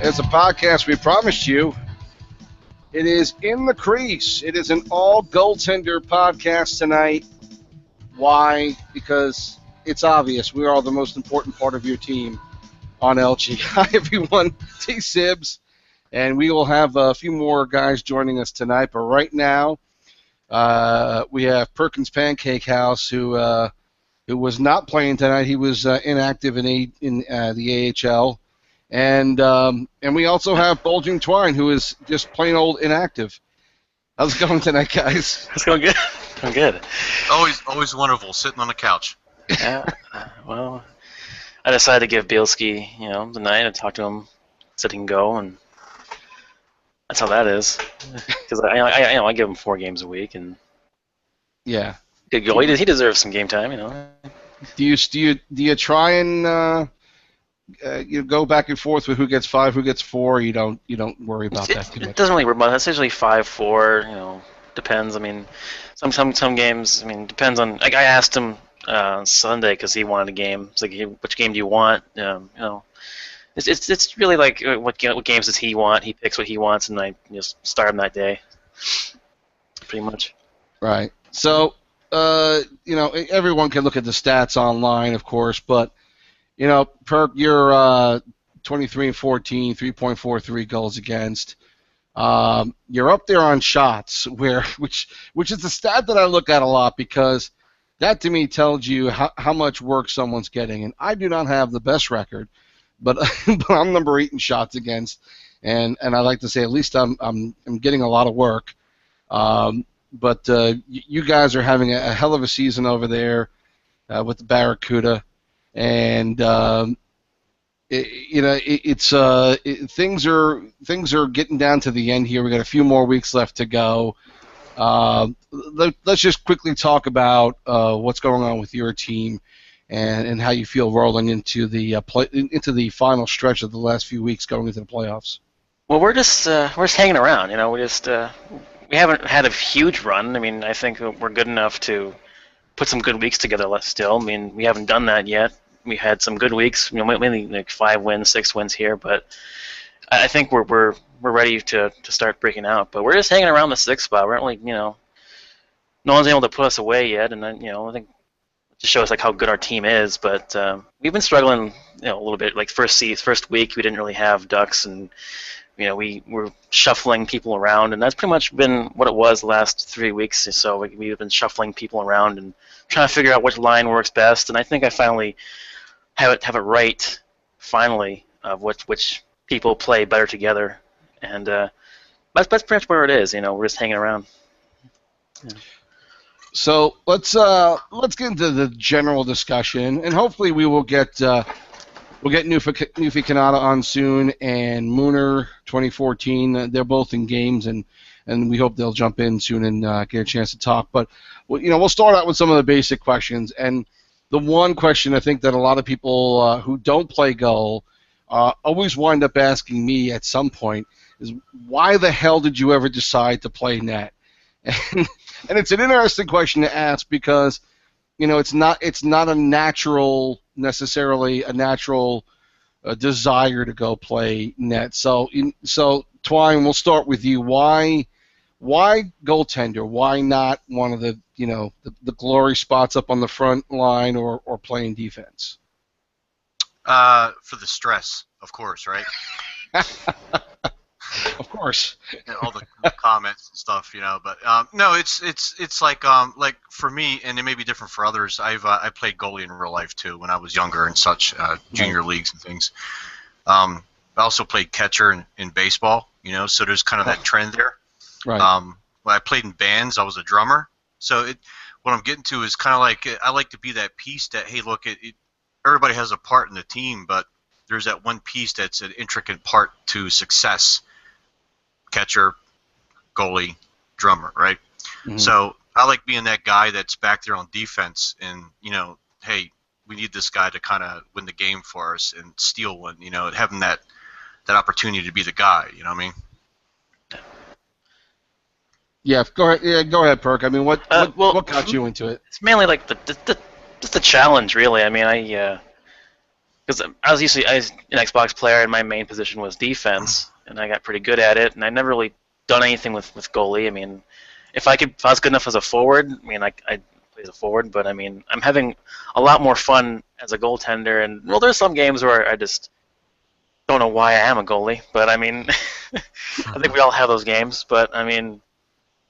It's a podcast we promised you. It is in the crease. It is an all goaltender podcast tonight. Why? Because it's obvious. We are the most important part of your team on LG. Hi, everyone. T-Sibs. And we will have a few more guys joining us tonight. But right now, we have PerkinsPancakeHouse, who was not playing tonight. He was inactive in the AHL. And we also have Bulging Twine, who is just plain old inactive. How's it going tonight, guys? It's going good. I'm good. Always wonderful, sitting on the couch. Yeah. Well, I decided to give Bielski, the night and talk to him, said he can go, and that's how that is. Because I give him 4 games a week, and yeah, good goal. He deserves some game time, Do you try and you go back and forth with who gets 5, who gets 4? You don't worry about that too much. It doesn't really worry about it. It's usually 5-4. Depends. I mean, some games. I mean, depends on. Like I asked him Sunday because he wanted a game. It's like, which game do you want? It's really like what games does he want? He picks what he wants, and I just start him that day. Pretty much. Right. So everyone can look at the stats online, of course, but. Perk, you're 23 and 14, 3.43 goals against. You're up there on shots, which is the stat that I look at a lot because that to me tells you how much work someone's getting. And I do not have the best record, but I'm number 8 in shots against, and I like to say at least I'm getting a lot of work. But you guys are having a hell of a season over there with the Barracuda. And things are getting down to the end here. We got a few more weeks left to go. Let's just quickly talk about what's going on with your team and how you feel rolling into the final stretch of the last few weeks going into the playoffs. Well, we're just hanging around. We haven't had a huge run. I mean, I think we're good enough to put some good weeks together still. I mean, we haven't done that yet. We had some good weeks, mainly like 5 wins, 6 wins here, but I think we're ready to start breaking out. But we're just hanging around the 6th spot. We're not really, no one's able to put us away yet, and then, I think it just shows like how good our team is. But we've been struggling, a little bit. Like first week, we didn't really have Ducks, and we were shuffling people around, and that's pretty much been what it was the last 3 weeks. So we've been shuffling people around and trying to figure out which line works best. And I think I finally have it right, finally, of which people play better together, and that's pretty much where it is. We're just hanging around. Yeah. So let's get into the general discussion, and hopefully we will get NeWFie-KaNaTa on soon, and Mooner 2014. They're both in games, and we hope they'll jump in soon and get a chance to talk. But we'll start out with some of the basic questions. And the one question I think that a lot of people who don't play goal always wind up asking me at some point is, why the hell did you ever decide to play net? And it's an interesting question to ask because it's not necessarily a natural desire to go play net. So Twine, we'll start with you. Why goaltender? Why not one of the the glory spots up on the front line or playing defense? For the stress, of course, right? Of course. All the comments and stuff, But no, it's like for me, and it may be different for others. I played goalie in real life too when I was younger and such, junior leagues and things. I also played catcher in baseball, So there's kind of that trend there. Right. When I played in bands, I was a drummer. So what I'm getting to is kind of like I like to be that piece that, hey, look, everybody has a part in the team, but there's that one piece that's an intricate part to success. Catcher, goalie, drummer, right? Mm-hmm. So I like being that guy that's back there on defense and, hey, we need this guy to kind of win the game for us and steal one, having that opportunity to be the guy, you know what I mean? Yeah, go ahead. Yeah, go ahead, Perk. I mean, what got you into it? It's mainly like just the challenge, really. I mean, because I was an Xbox player, and my main position was defense, and I got pretty good at it, and I never really done anything with goalie. I mean, if I was good enough as a forward, I mean, I'd play as a forward, but I mean, I'm having a lot more fun as a goaltender, and well, there's some games where I just don't know why I am a goalie, but I mean, I think we all have those games, but I mean,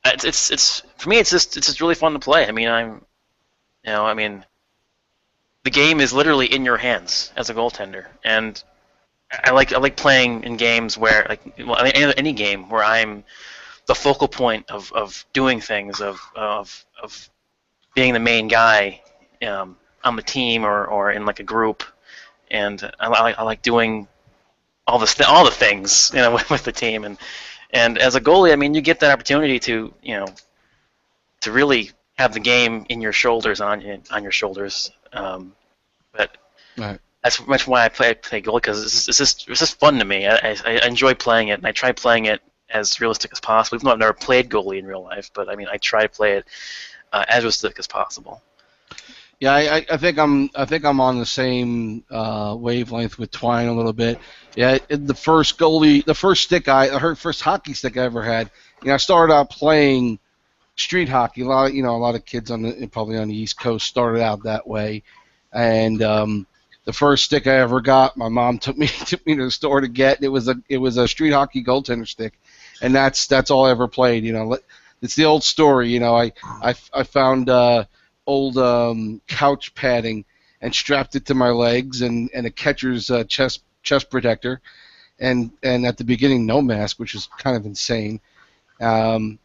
it's for me, it's just really fun to play. I mean, I mean, the game is literally in your hands as a goaltender, and I like playing in games where any game where I'm the focal point of doing things, of being the main guy on the team or in like a group, and I like doing all the things with the team, and as a goalie, I mean, you get that opportunity to to really have the game in your shoulders, on your shoulders. But Right. that's much why I play goalie, because it's just fun to me. I enjoy playing it, and I try playing it as realistic as possible. Even though I've never played goalie in real life, but I mean, I try to play it as realistic as possible. Yeah, I think I'm on the same wavelength with Twine a little bit. Yeah, the first hockey stick I ever had. I started out playing street hockey. A lot of kids probably on the East Coast started out that way. And the first stick I ever got, my mom took me to the store to get. It was a street hockey goaltender stick, and that's all I ever played. It's the old story. I found old couch padding and strapped it to my legs and a catcher's chest protector, and at the beginning no mask, which was kind of insane. I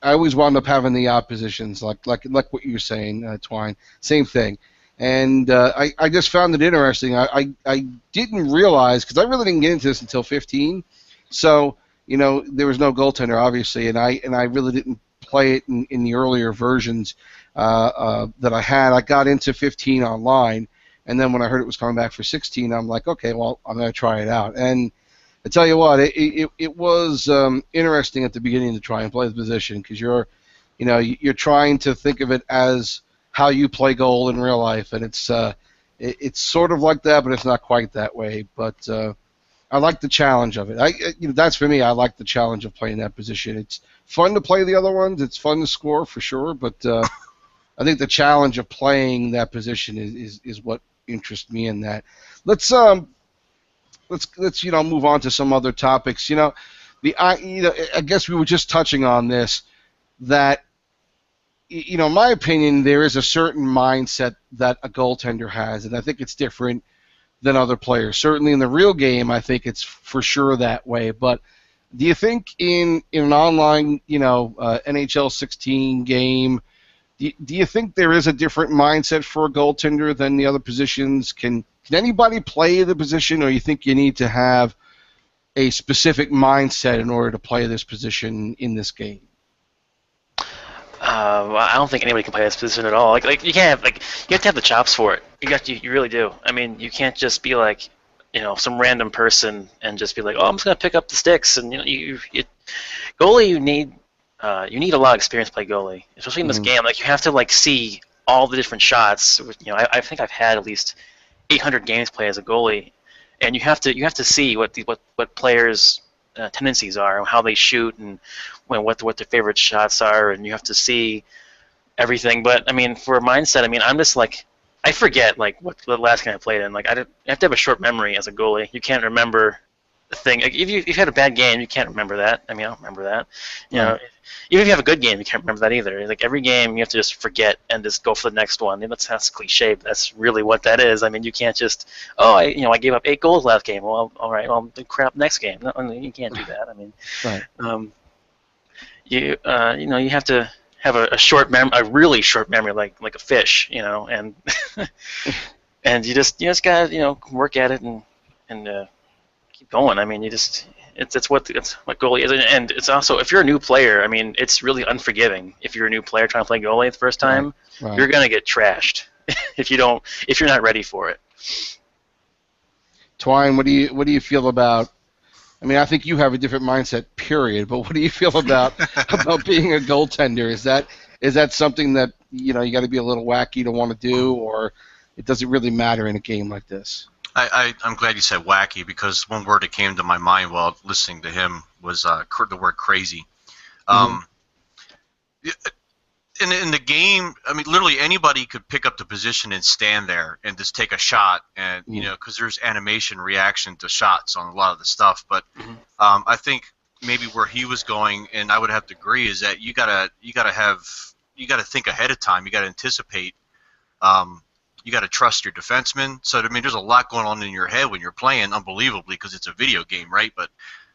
always wound up having the oppositions, like what you're saying, Twine. Same thing. And I just found it interesting. I didn't realize, because I really didn't get into this until 15, so there was no goaltender obviously, and I really didn't play it in the earlier versions that I had. I got into 15 online, and then when I heard it was coming back for 16, I'm like, okay, well, I'm going to try it out. And I tell you what, it was interesting at the beginning to try and play the position, because you're trying to think of it as how you play goal in real life, and it's sort of like that, but it's not quite that way. But I like the challenge of it. That's for me. I like the challenge of playing that position. It's fun to play the other ones. It's fun to score for sure, but I think the challenge of playing that position is what interests me in that. Let's move on to some other topics. I guess we were just touching on this, that in my opinion, there is a certain mindset that a goaltender has, and I think it's different than other players. Certainly in the real game, I think it's for sure that way. But do you think in an online, NHL 16 game, do you think there is a different mindset for a goaltender than the other positions? Can anybody play the position, or you think you need to have a specific mindset in order to play this position in this game? I don't think anybody can play this position at all. Like you can't you have to have the chops for it. You really do. I mean, you can't just be like, some random person and just be like, oh, I'm just gonna pick up the sticks. And goalie, you need a lot of experience to play goalie, especially in this game. Like, you have to see all the different shots. I think I've had at least 800 games played as a goalie, and you have to see what players' tendencies are, how they shoot, and what their favorite shots are, and you have to see everything. But I mean, for a mindset, I mean, I'm just I forget what the last game I played in. You have to have a short memory as a goalie. You can't remember the thing. If you had a bad game, you can't remember that. I mean, I don't remember that. Even if you have a good game, you can't remember that either. Every game, you have to just forget and just go for the next one. And that's cliche, but that's really what that is. I mean, you can't just, I gave up 8 goals last game. Well, all right, well, crap, next game. No, you can't do that. I mean, right. You have to have a really short memory, like a fish, and and you just gotta work at it and keep going. I mean, it's what goalie is, and it's also, if you're a new player, I mean, it's really unforgiving. If you're a new player trying to play goalie the first time, right. You're gonna get trashed if you're not ready for it. Twine, what do you feel about? I mean, I think you have a different mindset, period. But what do you feel about being a goaltender? Is that something that you got to be a little wacky to want to do, or it doesn't really matter in a game like this. I'm glad you said wacky, because one word that came to my mind while listening to him was the word crazy. In the game, I mean, literally anybody could pick up the position and stand there and just take a shot, and you know, because there's animation reaction to shots on a lot of the stuff. But I think maybe where he was going, and I would have to agree, is that you gotta think ahead of time. You gotta anticipate. You got to trust your defenseman. So I mean, there's a lot going on in your head when you're playing, unbelievably, because it's a video game, right? But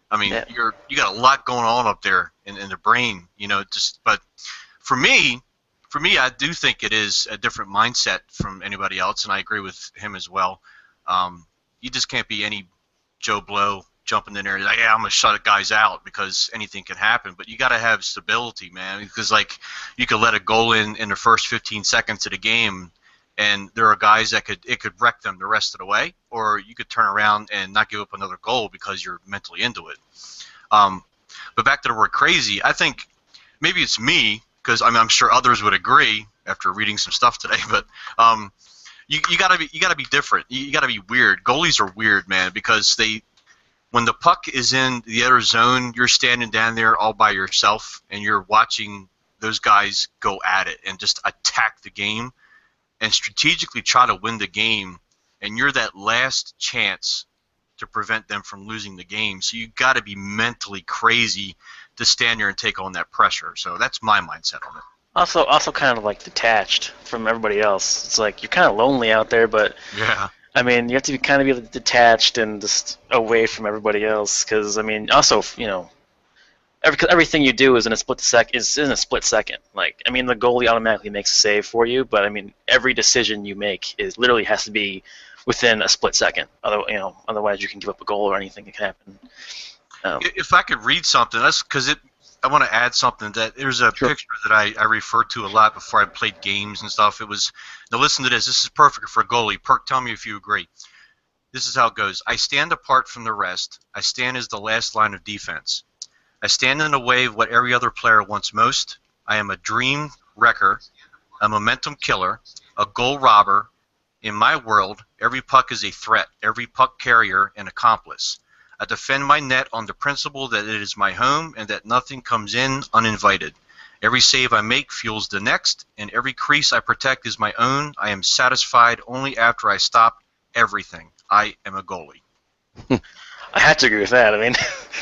I mean, you got a lot going on up there in the brain, you know. But for me, I do think it is a different mindset from anybody else, and I agree with him as well. You just can't be any Joe Blow jumping in there like, yeah, I'm gonna shut guys out because anything can happen. But you got to have stability, man, because like you could let a goal in the first 15 seconds of the game, and there are guys that it could wreck them the rest of the way, or you could turn around and not give up another goal because you're mentally into it. But back to the word crazy, I think maybe it's me, because I mean, I'm sure others would agree after reading some stuff today. But you gotta be different. You gotta be weird. Goalies are weird, man, because when the puck is in the other zone, you're standing down there all by yourself, and you're watching those guys go at it and just attack the game and strategically try to win the game, and you're that last chance to prevent them from losing the game. So you got to be mentally crazy to stand there and take on that pressure. So that's my mindset on it. Also kind of like detached from everybody else. It's like you're kind of lonely out there, but yeah, I mean, you have to be kind of be detached and just away from everybody else. Because I mean, also, you know, everything you do is in a split second. Like, I mean, the goalie automatically makes a save for you, but I mean, every decision you make literally has to be within a split second. Otherwise you can give up a goal or anything that can happen. If I could read something, that's because I want to add something. That there's a picture that I refer to a lot before I played games and stuff. It was, now listen to this. This is perfect for a goalie. Perk, tell me if you agree. This is how it goes. I stand apart from the rest. I stand as the last line of defense. I stand in the way of what every other player wants most. I am a dream wrecker, a momentum killer, a goal robber. In my world, every puck is a threat, every puck carrier an accomplice. I defend my net on the principle that it is my home and that nothing comes in uninvited. Every save I make fuels the next, and every crease I protect is my own. I am satisfied only after I stop everything. I am a goalie. I have to agree with that. I mean,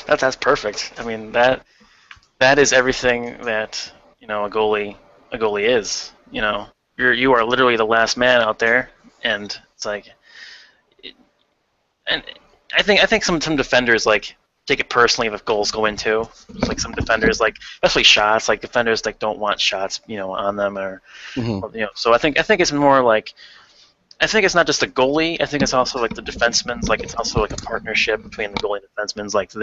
that's perfect. I mean, that is everything that, you know, a goalie is. You know, you are literally the last man out there, and it's like, and I think some defenders like take it personally if goals go in too. It's like some defenders, like especially shots, like defenders like don't want shots, you know, on them or you know. So I think it's more like, I think it's not just the goalie. I think it's also like the defensemen. Like it's also like a partnership between the goalie and the defensemen. Like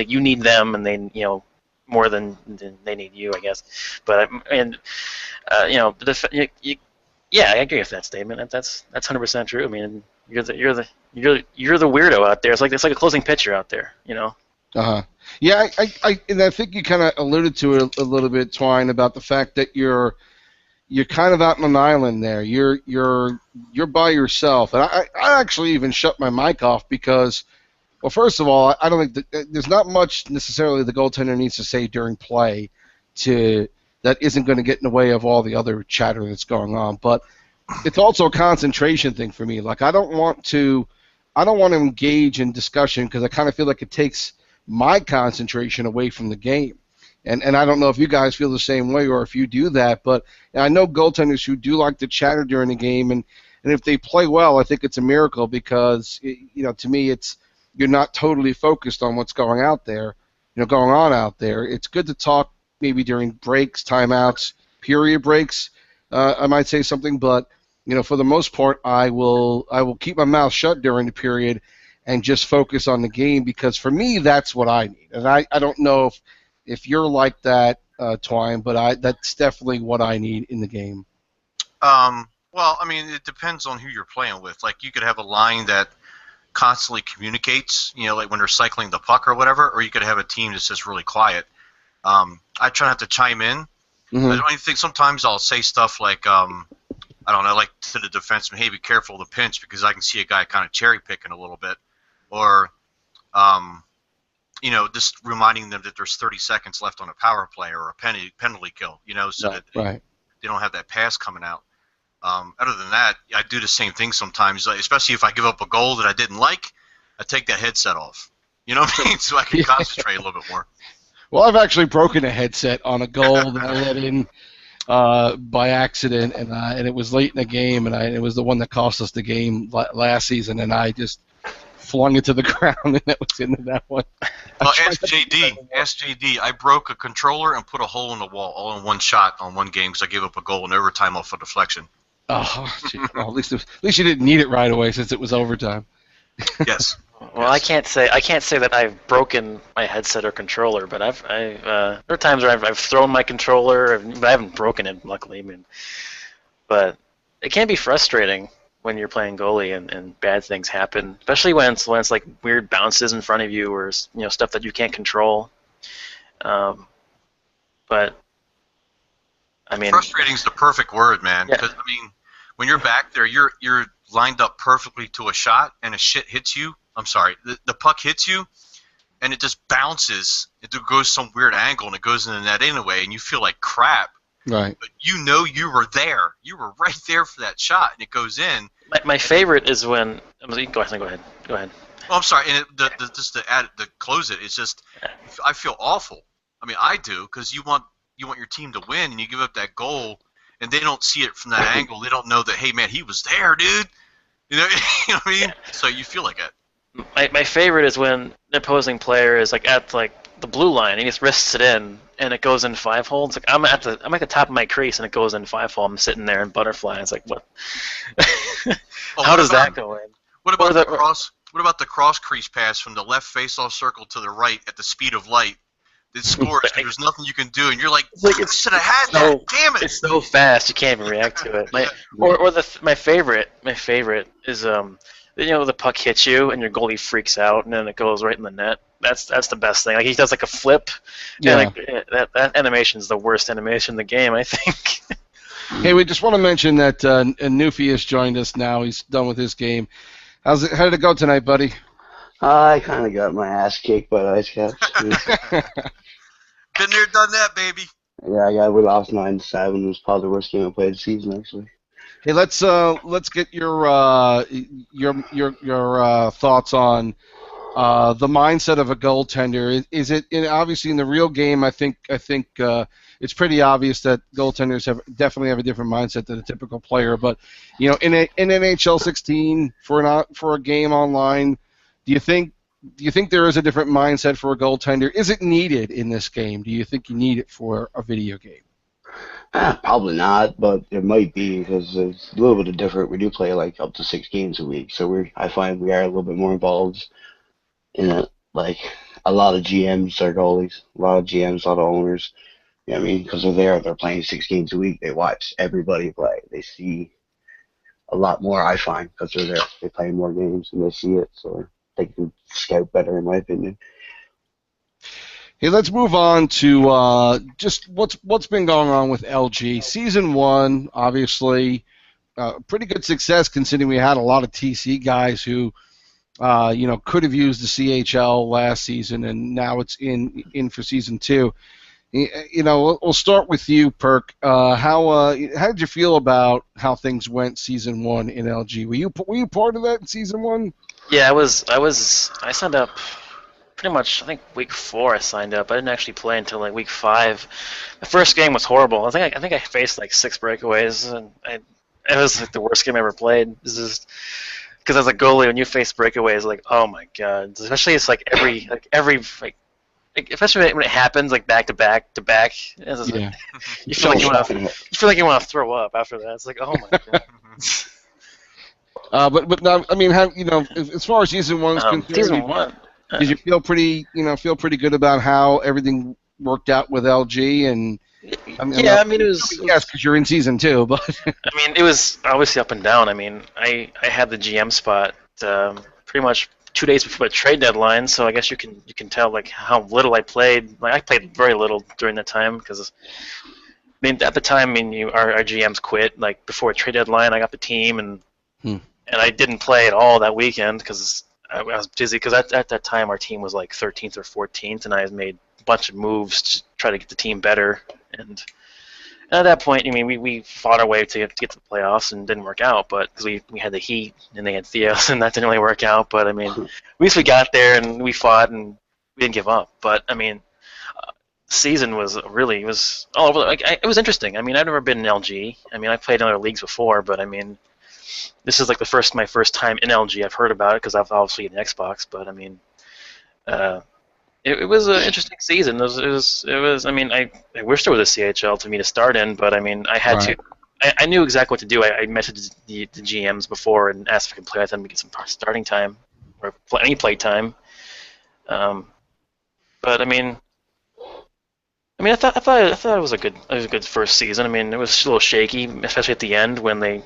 you need them, and they, you know, more than they need you, I guess. But you know, yeah, I agree with that statement. That's 100% true. I mean, you're the weirdo out there. It's like a closing pitcher out there, you know. Yeah, I think you kind of alluded to it a little bit, Twine, about the fact that you're kind of out on an island there. You're by yourself, and I actually even shut my mic off because, well, first of all, I don't think there's not much necessarily the goaltender needs to say during play that isn't going to get in the way of all the other chatter that's going on. But it's also a concentration thing for me. Like I don't want to engage in discussion because I kind of feel like it takes my concentration away from the game. And I don't know if you guys feel the same way or if you do that, but I know goaltenders who do like to chatter during the game, and if they play well, I think it's a miracle because, you know, to me, you're not totally focused on what's going on out there. It's good to talk maybe during breaks, timeouts, period breaks. I might say something, but you know, for the most part, I will keep my mouth shut during the period and just focus on the game because for me, that's what I need. And I don't know if you're like that, Twine, but that's definitely what I need in the game. Well, I mean, it depends on who you're playing with. Like, you could have a line that constantly communicates, you know, like when they're cycling the puck or whatever, or you could have a team that's just really quiet. I try not to chime in. I don't think sometimes I'll say stuff like, I don't know, like to the defenseman, hey, be careful of the pinch because I can see a guy kind of cherry picking a little bit, or just reminding them that there's 30 seconds left on a power play or a penalty kill, so that they don't have that pass coming out. Other than that, I do the same thing sometimes, especially if I give up a goal that I didn't like, I take that headset off. You know what I mean? So I can concentrate a little bit more. Well, I've actually broken a headset on a goal that I let in by accident, and it was late in the game, and it was the one that cost us the game last season, and I just flung it to the ground, and that was into that one. Well, ask JD. I broke a controller and put a hole in the wall all in one shot on one game because I gave up a goal in overtime off a deflection. Oh, gee. Well, at least you didn't need it right away since it was overtime. Yes. Well, yes. I can't say that I've broken my headset or controller, but there are times where I've thrown my controller, but I haven't broken it, luckily. I mean, but it can be frustrating when you're playing goalie and bad things happen, especially when it's like weird bounces in front of you or stuff that you can't control. But I mean, frustrating is the perfect word, man. Yeah. Because I mean, when you're back there, you're lined up perfectly to a shot, and a shit hits you. I'm sorry, the puck hits you, and it just bounces. It goes some weird angle, and it goes in the net anyway, and you feel like crap. Right. But you were there. You were right there for that shot, and it goes in. My favorite is when go ahead. Well, I'm sorry, and just to close it, it's just I feel awful. I mean, I do because you want your team to win, and you give up that goal, and they don't see it from that angle. They don't know that, hey man, he was there, dude. You know what I mean? Yeah. So you feel like it. My favorite is when the opposing player is like at the blue line and he just wrists it in and it goes in 5-hole. It's like I'm at the top of my crease and it goes in 5-hole. I'm sitting there in butterfly. It's like what? How does that go in? What about the cross? What about the cross crease pass from the left face-off circle to the right at the speed of light? It scores. There's nothing you can do, and you're like, I should have had that. Damn it! It's so fast you can't even react to it. My favorite is the puck hits you and your goalie freaks out and then it goes right in the net. That's the best thing. Like he does like a flip. Yeah. And that animation is the worst animation in the game, I think. Hey, we just want to mention that NeWFie has joined us now. He's done with his game. How did it go tonight, buddy? I kind of got my ass kicked by the Ice Caps. Been there, done that, baby. Yeah, we lost 9-7. It was probably the worst game I played this season, actually. Hey, let's get your thoughts on the mindset of a goaltender. Is it obviously in the real game? I think it's pretty obvious that goaltenders definitely have a different mindset than a typical player. But in NHL 16 for a game online, do you think there is a different mindset for a goaltender? Is it needed in this game? Do you think you need it for a video game? Probably not, but it might be because it's a little bit different. We do play like up to 6 games a week, so I find we are a little bit more involved in it. Like a lot of GMs are goalies, a lot of GMs, a lot of owners. You know what I mean? Because they're playing 6 games a week. They watch everybody play. They see a lot more, I find, because they're there. They play more games and they see it, so they can scout better, in my opinion. Hey, let's move on to just what's been going on with LG. Season 1, obviously, pretty good success considering we had a lot of TC guys who, could have used the CHL last season, and now it's in for Season 2. We'll start with you, Perk. How did you feel about how things went Season 1 in LG? Were you part of that in Season 1? Yeah, I signed up pretty much, I think week 4 I signed up. I didn't actually play until like week 5. The first game was horrible. I think I faced like 6 breakaways, and it was like the worst game I ever played. It's just because as a goalie, when you face breakaways, like oh my god, especially it's like every especially when it happens like back to back. Yeah. You feel like you want to throw up after that. It's like oh my god. But now, I mean, as far as Season 1 is concerned, Season 1. Did you feel pretty good about how everything worked out with LG? And it was. Yes, because you're in Season 2, but I mean, it was obviously up and down. I mean, I had the GM spot pretty much 2 days before the trade deadline, so I guess you can tell like how little I played. Like I played very little during that time because mean, at the time, I mean, our GMs quit like before trade deadline. I got the team, and I didn't play at all that weekend because I was busy. Because at that time, our team was like 13th or 14th, and I had made a bunch of moves to try to get the team better. And at that point, I mean, we fought our way to get to the playoffs and didn't work out. But because we had the Heat and they had Theos, and that didn't really work out. But I mean, at least we got there and we fought and we didn't give up. But I mean, season was really all over. Like it was interesting. I mean, I've never been in LG. I mean, I played in other leagues before, but I mean, this is like my first time in LG. I've heard about it because I've obviously an Xbox, but I mean, it was an interesting season. It was. I mean, I wish there was a CHL to me to start in, but I mean, I had to. I knew exactly what to do. I messaged the GMs before and asked if I could play with them to get some starting time or any play time. But I mean, I thought it was a good first season. I mean, it was a little shaky, especially at the end when they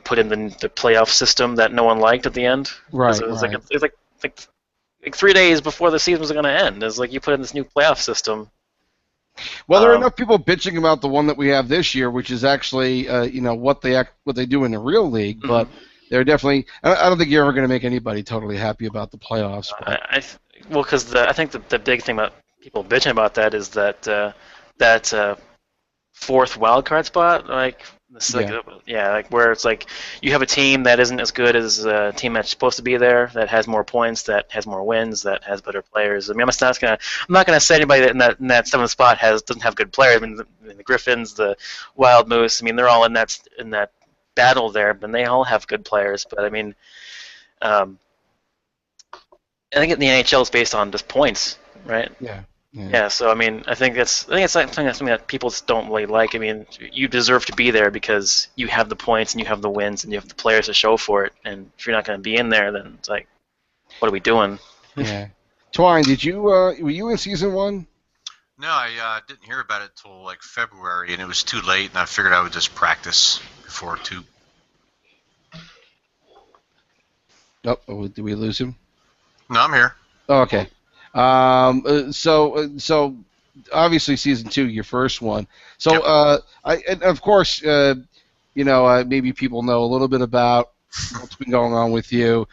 put in the playoff system that no one liked at the end. Right. It was like 3 days before the season was going to end. It's like you put in this new playoff system. Well, there are enough people bitching about the one that we have this year, which is actually what they do in the real league. But they're definitely. I don't think you're ever going to make anybody totally happy about the playoffs. Because I think the big thing about people bitching about that is that fourth wild card spot, like where it's like you have a team that isn't as good as a team that's supposed to be there, that has more points, that has more wins, that has better players. I mean, I'm not gonna say anybody that in that seventh spot doesn't have good players. I mean, the Griffins, the Wild Moose. I mean, they're all in that battle there, but they all have good players. But I mean, I think in the NHL it's based on just points, right? Yeah, so I mean, I think it's something that people just don't really like. I mean, you deserve to be there because you have the points and you have the wins and you have the players to show for it. And if you're not going to be in there, then it's like, what are we doing? Yeah. Twine, were you in season 1? No, I didn't hear about it till like February, and it was too late, and I figured I would just practice before 2. Oh, did we lose him? No, I'm here. Oh, okay. So obviously season 2, your first one. So and of course, maybe people know a little bit about what's been going on with you.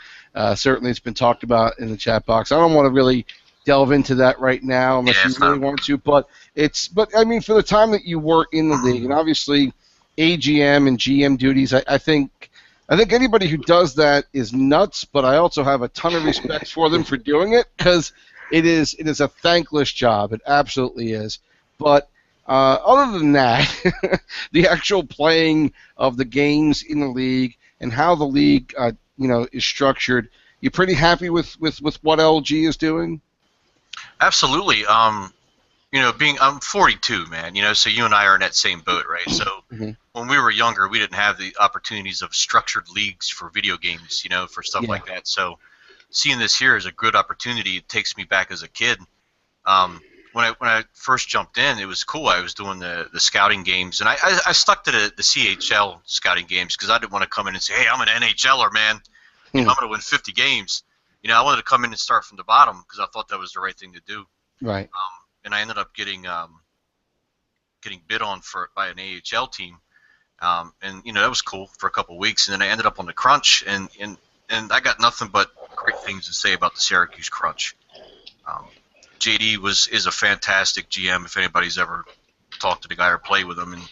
Certainly, it's been talked about in the chat box. I don't want to really delve into that right now unless you really want to. But I mean, for the time that you were in the league, and obviously AGM and GM duties, I think anybody who does that is nuts. But I also have a ton of respect for them for doing it because it is a thankless job. It absolutely is. But other than that, the actual playing of the games in the league and how the league, is structured, you pretty happy with what LG is doing? Absolutely. I'm 42, man. So you and I are in that same boat, right? So when we were younger, we didn't have the opportunities of structured leagues for video games, for stuff like that. So seeing this here is a good opportunity. It takes me back as a kid. When I first jumped in, it was cool. I was doing the scouting games, and I stuck to the CHL scouting games because I didn't want to come in and say, hey, I'm an NHLer, man. I'm going to win 50 games. I wanted to come in and start from the bottom because I thought that was the right thing to do. Right. And I ended up getting bid on by an AHL team, and that was cool for a couple of weeks. And then I ended up on the Crunch, and I got nothing but great things to say about the Syracuse Crunch. JD is a fantastic GM. If anybody's ever talked to the guy or played with him, and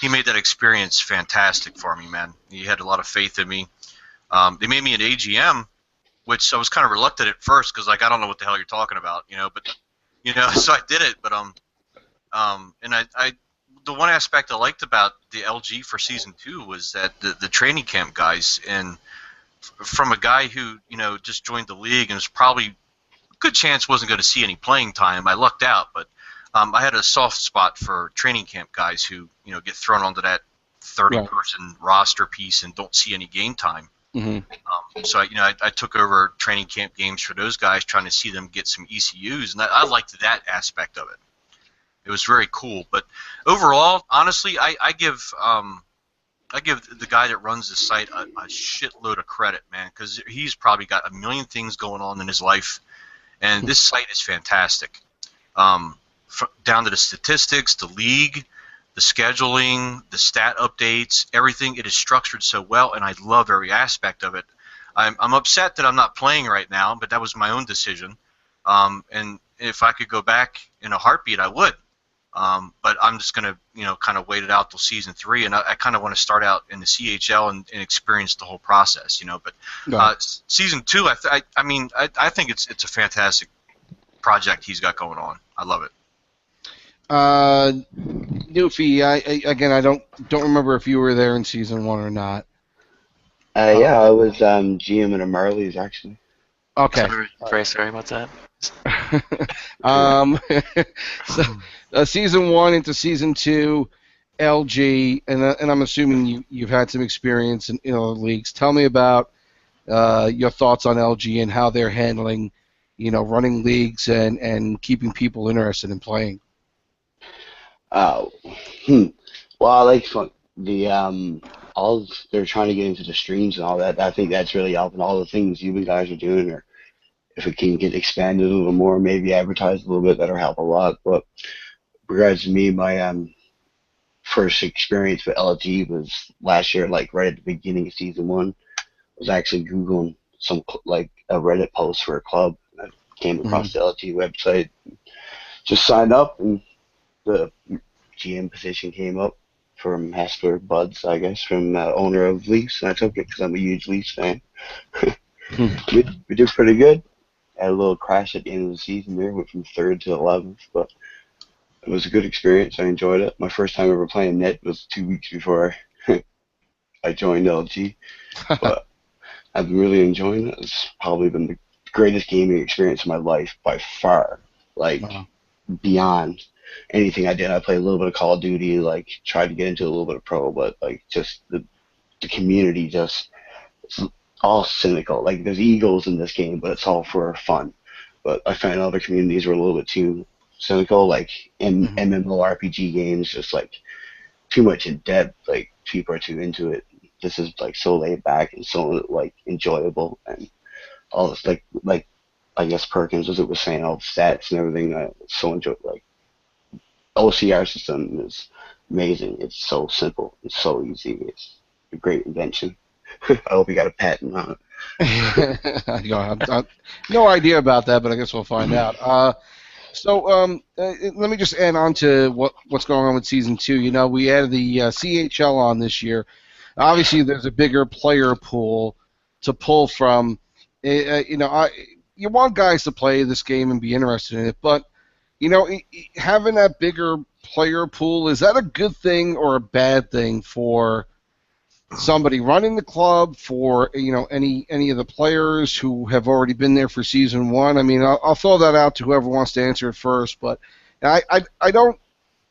he made that experience fantastic for me, man. He had a lot of faith in me. They made me an AGM, which I was kind of reluctant at first because I don't know what the hell you're talking about, but so I did it. But and I the one aspect I liked about the LG for season 2 was that the training camp guys, and from a guy who just joined the league and was probably a good chance wasn't going to see any playing time, I lucked out. But I had a soft spot for training camp guys who get thrown onto that 30-person roster piece and don't see any game time. So I took over training camp games for those guys, trying to see them get some ECUs, and I liked that aspect of it. It was very cool. But overall, honestly, I give the guy that runs the site a shitload of credit, man, because he's probably got a million things going on in his life, and this site is fantastic. Down to the statistics, the league, the scheduling, the stat updates, everything. It is structured so well, and I love every aspect of it. I'm upset that I'm not playing right now, but that was my own decision. And if I could go back in a heartbeat, I would. But I'm just going to, kind of wait it out till season 3, and I kind of want to start out in the CHL and experience the whole process, But season 2, I think it's a fantastic project he's got going on. I love it. NeWFie, I don't remember if you were there in season 1 or not. Yeah, I was GM in a Marlies actually. Okay. Very sorry about that. So, season 1 into season 2, LG, and I'm assuming you've had some experience in the leagues. Tell me about your thoughts on LG and how they're handling, running leagues and keeping people interested in playing. Oh, well, I like the all they're trying to get into the streams and all that. I think that's really helping. All the things you guys are doing, or if it can get expanded a little more, maybe advertised a little bit, that'll help a lot. But regards to me, my first experience with LG was last year, like right at the beginning of season 1. I was actually Googling some like a Reddit post for a club. I came across the LG website, just signed up, and the GM position came up from Hesper Buds, I guess, from owner of Leafs, and I took it because I'm a huge Leafs fan. We did pretty good. Had a little crash at the end of the season there, went from 3rd to 11th, but it was a good experience. I enjoyed it. My first time ever playing net was 2 weeks before I joined LG, but I've been really enjoying it. It's probably been the greatest gaming experience of my life by far, like beyond anything I did. I played a little bit of Call of Duty, like tried to get into a little bit of Pro, but like just the community just it's all cynical. Like there's egos in this game, but it's all for fun. But I find other communities were a little bit too cynical, like in MMORPG games, just like too much in depth. Like people are too into it. This is like so laid back and so like enjoyable, and all this like I guess Perkins as it was saying, all the stats and everything. I so enjoy like OCR system is amazing. It's so simple. It's so easy. It's a great invention. I hope you got a patent on it. No idea about that, but I guess we'll find out. So let me just add on to what's going on with season 2. We added the CHL on this year. Obviously, there's a bigger player pool to pull from. You want guys to play this game and be interested in it, but having that bigger player pool, is that a good thing or a bad thing for somebody running the club, for any of the players who have already been there for season 1? I mean, I'll throw that out to whoever wants to answer it first, but I don't.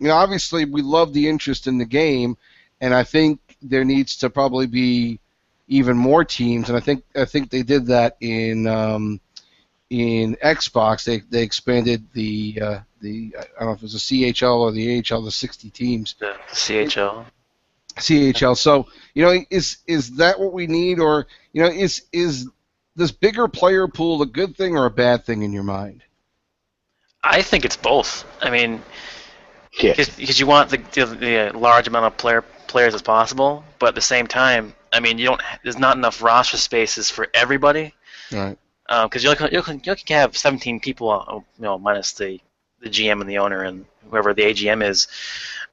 Obviously we love the interest in the game, and I think there needs to probably be even more teams, and I think they did that in Xbox. They expanded the I don't know if it was a CHL or the AHL to 60 teams. The CHL. CHL. So is that what we need, or is this bigger player pool a good thing or a bad thing in your mind? I think it's both. I mean, Yeah. because you want the large amount of players as possible, but at the same time, I mean, there's not enough roster spaces for everybody. Right. Because you can have 17 people, minus the GM and the owner and whoever the AGM is.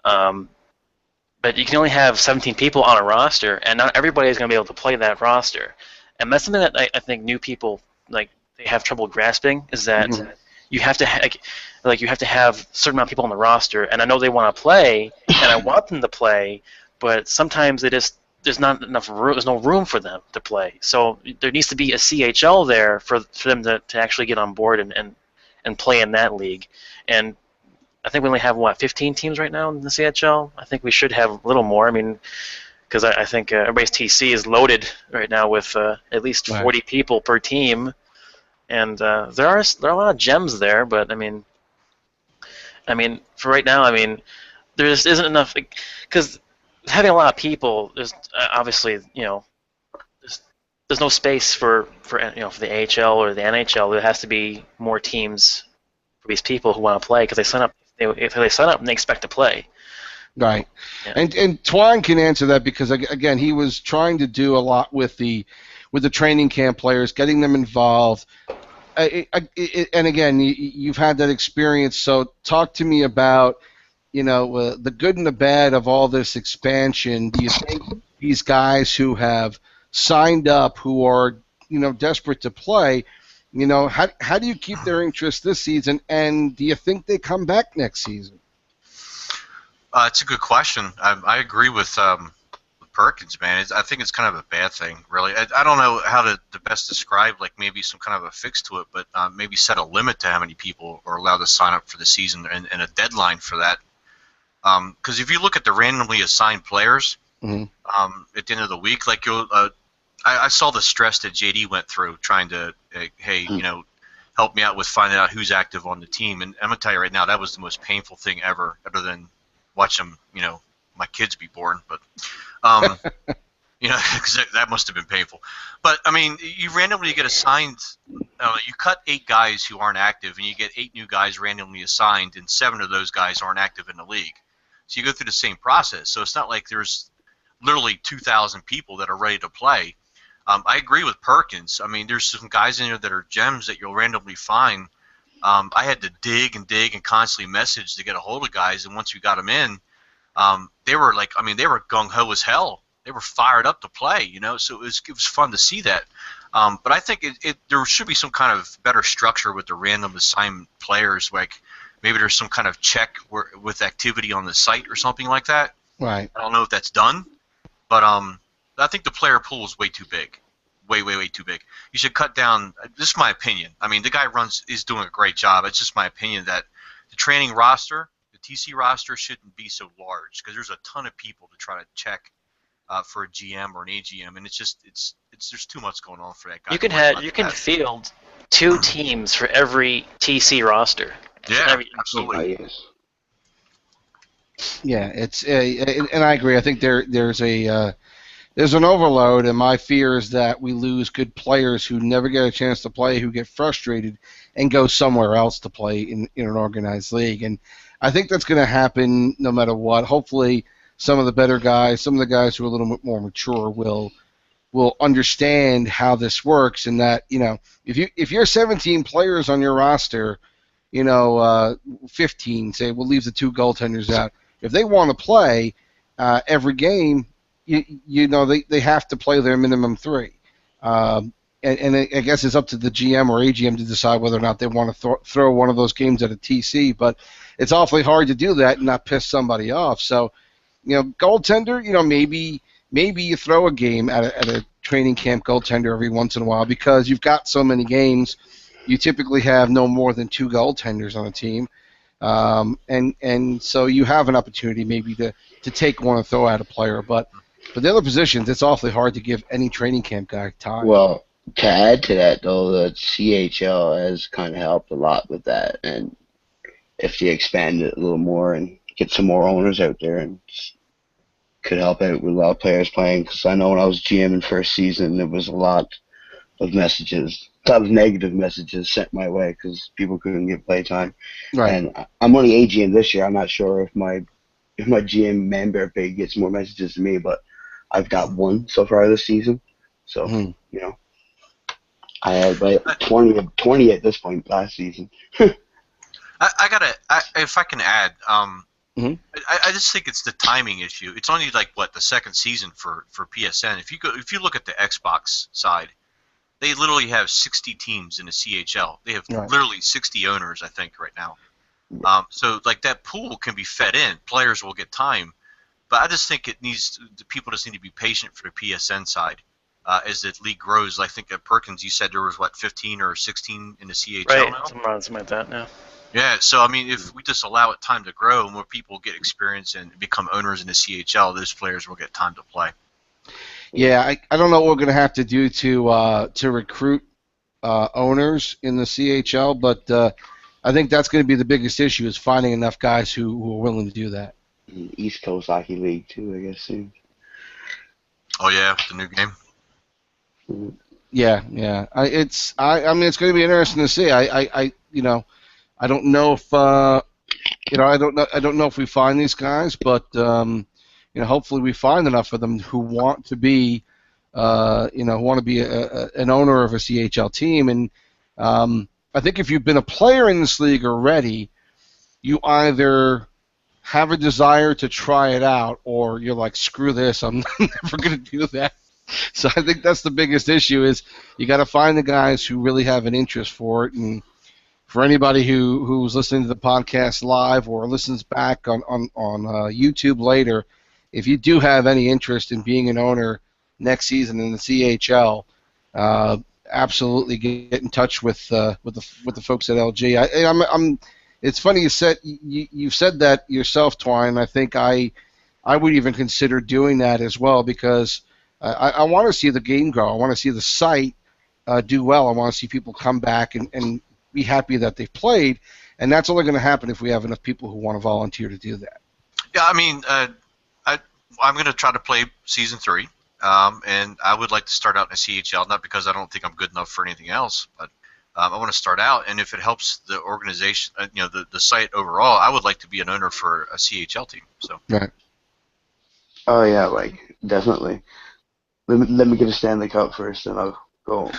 But you can only have 17 people on a roster, and not everybody is going to be able to play that roster. And that's something that I think new people they have trouble grasping, is that you have to you have to have a certain amount of people on the roster, and I know they want to play, and I want them to play, but sometimes there's not enough room. There's no room for them to play. So there needs to be a CHL there for them to actually get on board and play in that league. And I think we only have 15 teams right now in the CHL. I think we should have a little more. I mean, because I think everybody's TC is loaded right now with at least 40 people per team, and there are a lot of gems there. But I mean, for right now, I mean, there just isn't enough, because having a lot of people, there's obviously there's no space for for the AHL or the NHL. There has to be more teams for these people who want to play, because they sign up. If they sign up and they expect to play, Right. Yeah. And Twine can answer that because again he was trying to do a lot with the training camp players, getting them involved. And again, you've had that experience. So talk to me about the good and the bad of all this expansion. Do you think these guys who have signed up, who are desperate to play, how do you keep their interest this season? And do you think they come back next season? It's a good question. I agree with Perkins, man. I think it's kind of a bad thing, really. I don't know how to best describe, like maybe some kind of a fix to it, but maybe set a limit to how many people are allowed to sign up for the season and a deadline for that. Because if you look at the randomly assigned players at the end of the week, like I saw the stress that JD went through trying to, hey, help me out with finding out who's active on the team. And I'm gonna tell you right now, that was the most painful thing ever, other than watch them, my kids be born. But because that must have been painful. But I mean, you randomly get assigned. You cut 8 guys who aren't active, and you get 8 new guys randomly assigned, and 7 of those guys aren't active in the league. So you go through the same process. So it's not like there's literally 2,000 people that are ready to play. I agree with Perkins. I mean, there's some guys in there that are gems that you'll randomly find. I had to dig and constantly message to get a hold of guys, and once we got them in, they were they were gung-ho as hell. They were fired up to play, so it was fun to see that. But I think there should be some kind of better structure with the random assigned players, like maybe there's some kind of check with activity on the site or something like that. Right. I don't know if that's done, but I think the player pool is way too big. Way too big. You should cut down. This is my opinion. I mean, the guy is doing a great job. It's just my opinion that the training roster, the TC roster, shouldn't be so large because there's a ton of people to try to check for a GM or an AGM, and it's there's too much going on for that guy. You can field 2 teams for every TC roster. Yeah, absolutely. Yes. Yeah, and I agree. I think there's an overload, and my fear is that we lose good players who never get a chance to play, who get frustrated and go somewhere else to play in an organized league. And I think that's going to happen no matter what. Hopefully, some of the better guys, some of the guys who are a little bit more mature will understand how this works, and that if you're 17 players on your roster, 15 say we'll leave the 2 goaltenders out. If they want to play every game, they have to play their minimum 3. And I guess it's up to the GM or AGM to decide whether or not they want to throw one of those games at a TC. But it's awfully hard to do that and not piss somebody off. So, goaltender, maybe you throw a game at a training camp goaltender every once in a while because you've got so many games. You typically have no more than 2 goaltenders on a team. And so you have an opportunity maybe to take one and throw out a player. But for the other positions, it's awfully hard to give any training camp guy time. Well, to add to that, though, the CHL has kind of helped a lot with that. And if you expand it a little more and get some more owners out there, and could help out with a lot of players playing. Because I know when I was GM in first season, there was a lot of messages, a lot of negative messages sent my way because people couldn't get playtime. Right. And I'm only AGM this year. I'm not sure if my GM member page gets more messages than me, but I've got 1 so far this season. So I had about 20 at this point last season. If I can add, I just think it's the timing issue. It's only like the second season for PSN. If you look at the Xbox side, they literally have 60 teams in the CHL. They have literally 60 owners, I think, right now. So like that pool can be fed in. Players will get time, but I just think the people just need to be patient for the PSN side as the league grows. I think at Perkins, you said there was 15 or 16 in the CHL now? Something like that now. Yeah, so I mean, if we just allow it time to grow, more people get experience and become owners in the CHL, those players will get time to play. Yeah, I don't know what we're going to have to do to recruit owners in the CHL, but I think that's going to be the biggest issue is finding enough guys who are willing to do that. East Coast Hockey League too, I guess soon. Oh yeah, the new game. Yeah. I mean, it's going to be interesting to see. I don't know I don't know if we find these guys, but hopefully we find enough of them who want to be, an owner of a CHL team. And I think if you've been a player in this league already, you either have a desire to try it out, or you're like, screw this, I'm never going to do that. So I think that's the biggest issue, is you got to find the guys who really have an interest for it. And for anybody who's listening to the podcast live or listens back on YouTube later, if you do have any interest in being an owner next season in the CHL, absolutely get in touch with the folks at LG. It's funny you said that yourself, Twine. I think I would even consider doing that as well, because I want to see the game grow. I want to see the site do well. I want to see people come back and be happy that they've played, and that's only going to happen if we have enough people who want to volunteer to do that. Yeah, I mean, I'm going to try to play Season 3, and I would like to start out in a CHL, not because I don't think I'm good enough for anything else, but I want to start out, and if it helps the organization, the site overall, I would like to be an owner for a CHL team. So. Right. Oh yeah, like definitely. Let me get a Stanley Cup first, and I'll go.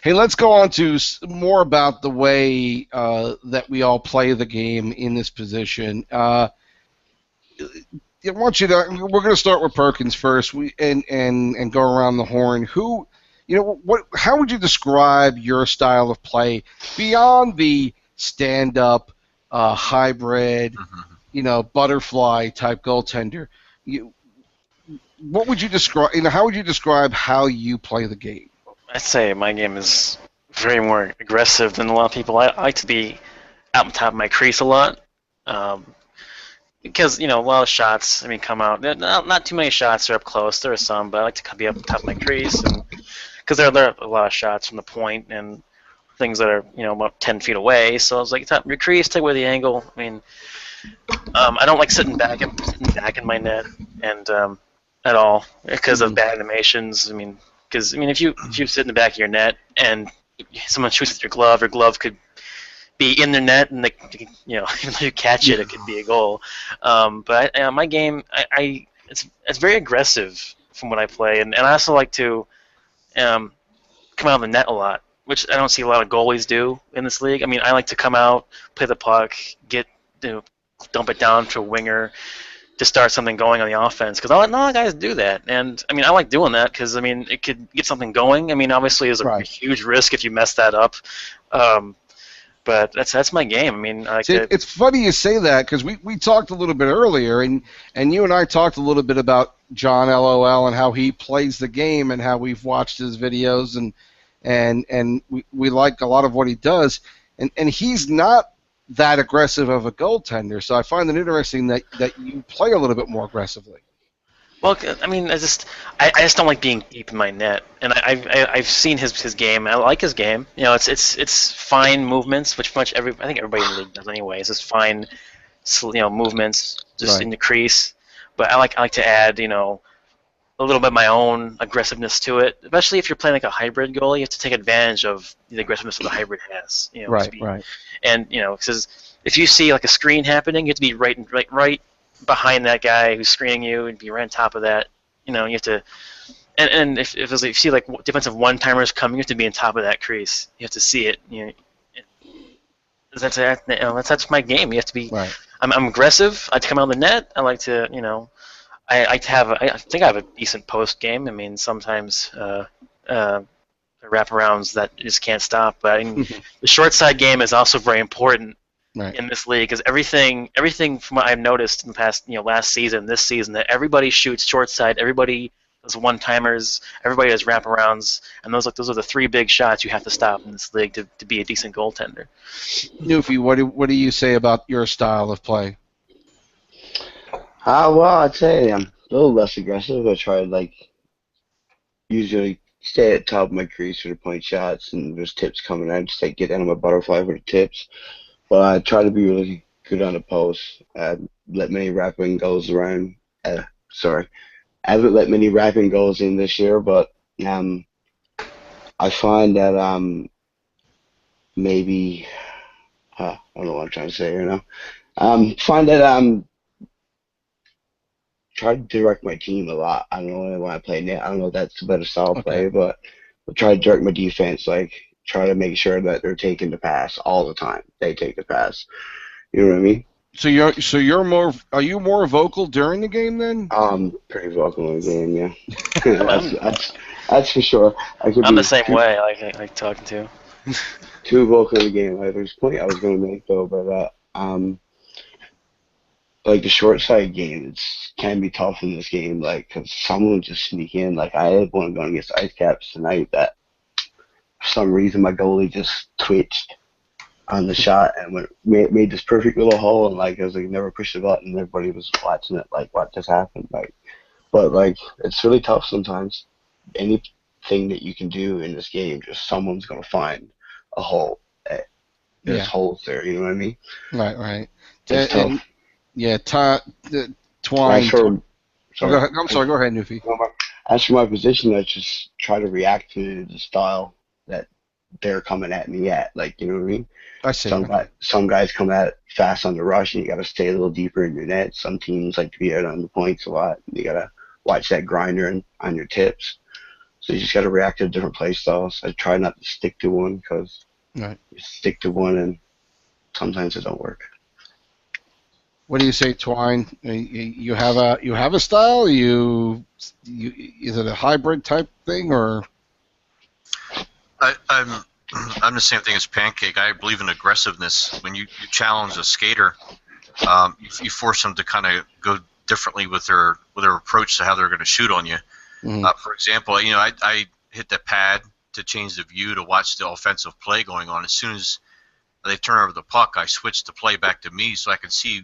Hey, let's go on to more about the way that we all play the game in this position. I want you to. We're going to start with Perkins first, and go around the horn. How would you describe your style of play beyond the stand-up, hybrid, butterfly type goaltender? What would you describe? How would you describe how you play the game? I'd say my game is very more aggressive than a lot of people. I like to be out on top of my crease a lot, because a lot of shots, come out. Not too many shots are up close. There are some, but I like to be up on top of my crease, and because there are a lot of shots from the point and things that are about 10 feet away. So I was like, top your crease, take away the angle. I don't like sitting back in my net and at all because of bad animations. Because if you sit in the back of your net and someone shoots with your glove could be in their net, and even though you catch it, it could be a goal. But my game, it's very aggressive from what I play, and I also like to come out of the net a lot, which I don't see a lot of goalies do in this league. I like to come out, play the puck, dump it down to a winger to start something going on the offense, because not a lot of guys do that. And I like doing that because it could get something going. Obviously there's a huge risk if you mess that up. But that's my game. It's funny you say that, because we talked a little bit earlier, and you and I talked a little bit about John LOL and how he plays the game and how we've watched his videos, and we like a lot of what he does, and he's not that aggressive of a goaltender. So I find it interesting that you play a little bit more aggressively. Well, I just don't like being deep in my net, and I've seen his game. I like his game. It's fine movements, which I think everybody in the league does anyway. It's just fine, movements just in the crease. But I like to add a little bit of my own aggressiveness to it, especially if you're playing like a hybrid goalie. You have to take advantage of the aggressiveness that the hybrid has. Right. And because if you see like a screen happening, you have to be right behind that guy who's screening you and be right on top of that. You have to, and if you see like defensive one-timers coming, you have to be on top of that crease. You have to see it. That's my game. You have to be. Right. I'm aggressive. I come out of the net. I like to, I think I have a decent post game. Sometimes wraparounds that just can't stop. But the short side game is also very important in this league, because everything from what I've noticed in the past, last season, this season, that everybody shoots short side, everybody does one timers, everybody does wraparounds, and those are the three big shots you have to stop in this league to be a decent goaltender. NeWFie, what do you say about your style of play? Well, I'd say I'm a little less aggressive. I try to usually stay at the top of my crease for the point shots, and there's tips coming out. Just get down on my butterfly for the tips. But I try to be really good on the post. Let many wrapping goals around. I haven't let many wrapping goals in this year, but I find that maybe I don't know what I'm trying to say here now. Find that try to direct my team a lot. I don't know when I play net. I don't know if that's a better style of Okay. play, but I try to direct my defense. Like try to make sure that they're taking the pass all the time. They take the pass. You know what I mean? So you're more, are you more vocal during the game then? Pretty vocal in the game, yeah. I'm, that's I'm, that's that's for sure. I could I'm the be same way. I like talking to. too vocal in the game. Like, there's a point I was going to make though, but like the short side game, it's can be tough in this game. Like, 'cause someone just sneak in. Like I had one going against Ice Caps tonight that for some reason my goalie just twitched on the shot and made this perfect little hole, and like I was like never pushed the button. Everybody was watching it like what just happened. Like, but like it's really tough sometimes. Anything that you can do in this game, just someone's gonna find a hole. There's Yeah. holes there. You know what I mean? Right. It's tough. Yeah, As Twine. for Oh, go sorry, ahead. I'm sorry. Go ahead, Newfie. as for my position, I just try to react to the style that they're coming at me at. Like, you know what I mean? I see. Okay. Some guys come at it fast on the rush, and you got to stay a little deeper in your net. Some teams like to be out on the points a lot. You got to watch that grinder on your tips. So you just got to react to different play styles. I try not to stick to one because Right. you stick to one and sometimes it don't work. What do you say, Twine? You have a style? You is it a hybrid type thing or? I'm the same thing as Pancake. I believe in aggressiveness. When you challenge a skater, you force them to kind of go differently with their approach to how they're going to shoot on you. For example, I hit the pad to change the view to watch the offensive play going on. As soon as they turn over the puck, I switch the play back to me so I can see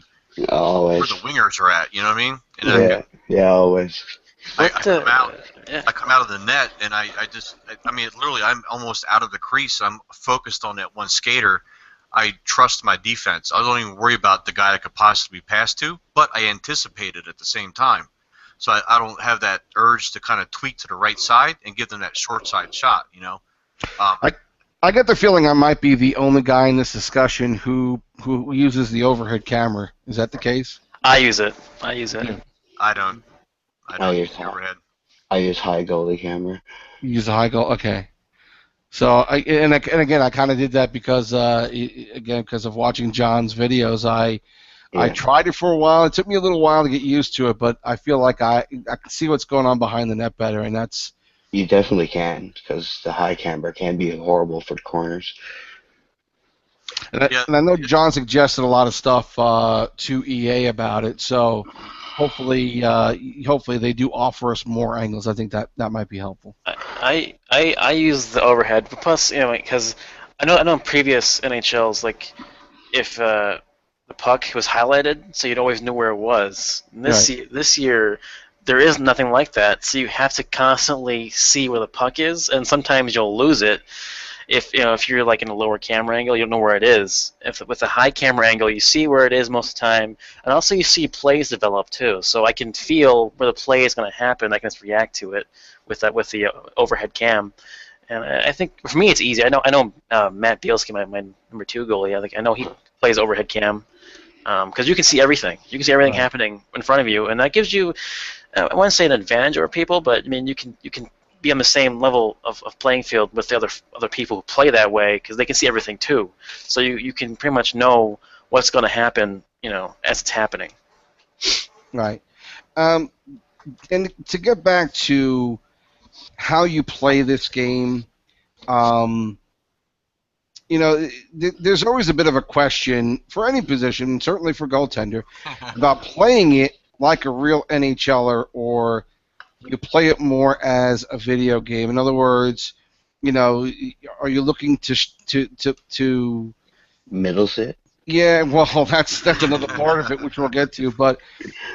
Always. where the wingers are at. You know what I mean? And Yeah, always. I come out of the net, and I mean, literally, I'm almost out of the crease. I'm focused on that one skater. I trust my defense. I don't even worry about the guy I could possibly pass to, but I anticipate it at the same time. So I don't have that urge to kind of tweak to the right side and give them that short side shot, I get the feeling I might be the only guy in this discussion who uses the overhead camera. Is that the case? I use it. I don't use the overhead. I use high goalie camera. You use a high goal. Okay. So and again, I kind of did that because because of watching John's videos. I tried it for a while. It took me a little while to get used to it, but I feel like I can see what's going on behind the net better, and that's. You definitely can, because the high camera can be horrible for the corners. And I know John suggested a lot of stuff to EA about it, so hopefully they do offer us more angles. I think that might be helpful. I use the overhead, but plus because I know in previous NHLs, like if the puck was highlighted, so you'd always know where it was. And this year there is nothing like that, so you have to constantly see where the puck is, and sometimes you'll lose it. If you're like in a lower camera angle, you don't know where it is. If with a high camera angle, you see where it is most of the time, and also you see plays develop too. So I can feel where the play is going to happen. I can just react to it with the overhead cam. And I think for me it's easy. I know Matt Bielski, my number 2 goalie. I know he plays overhead cam because you can see everything. You can see everything happening in front of you, and that gives you I want to say an advantage over people, but I mean you can be on the same level of playing field with the other people who play that way because they can see everything too. So you can pretty much know what's going to happen, as it's happening. Right. And to get back to how you play this game, there's always a bit of a question for any position, certainly for goaltender, about playing it like a real NHLer or you play it more as a video game. In other words, are you looking to middle sit? Yeah, well, that's another part of it, which we'll get to. But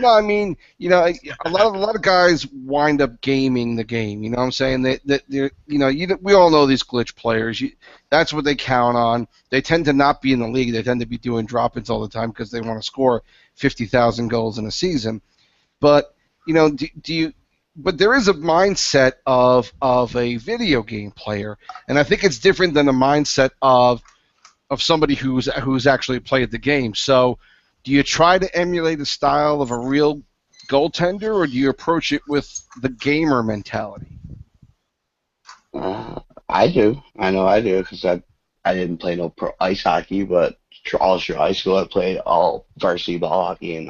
no, I mean, a lot of guys wind up gaming the game. You know what I'm saying? We all know these glitch players. That's what they count on. They tend to not be in the league. They tend to be doing drop-ins all the time because they want to score 50,000 goals in a season. But But there is a mindset of a video game player, and I think it's different than the mindset of of somebody who's actually played the game. So, do you try to emulate the style of a real goaltender, or do you approach it with the gamer mentality? I do. I know I do because I didn't play no pro ice hockey, but all through high school I played all varsity ball hockey, and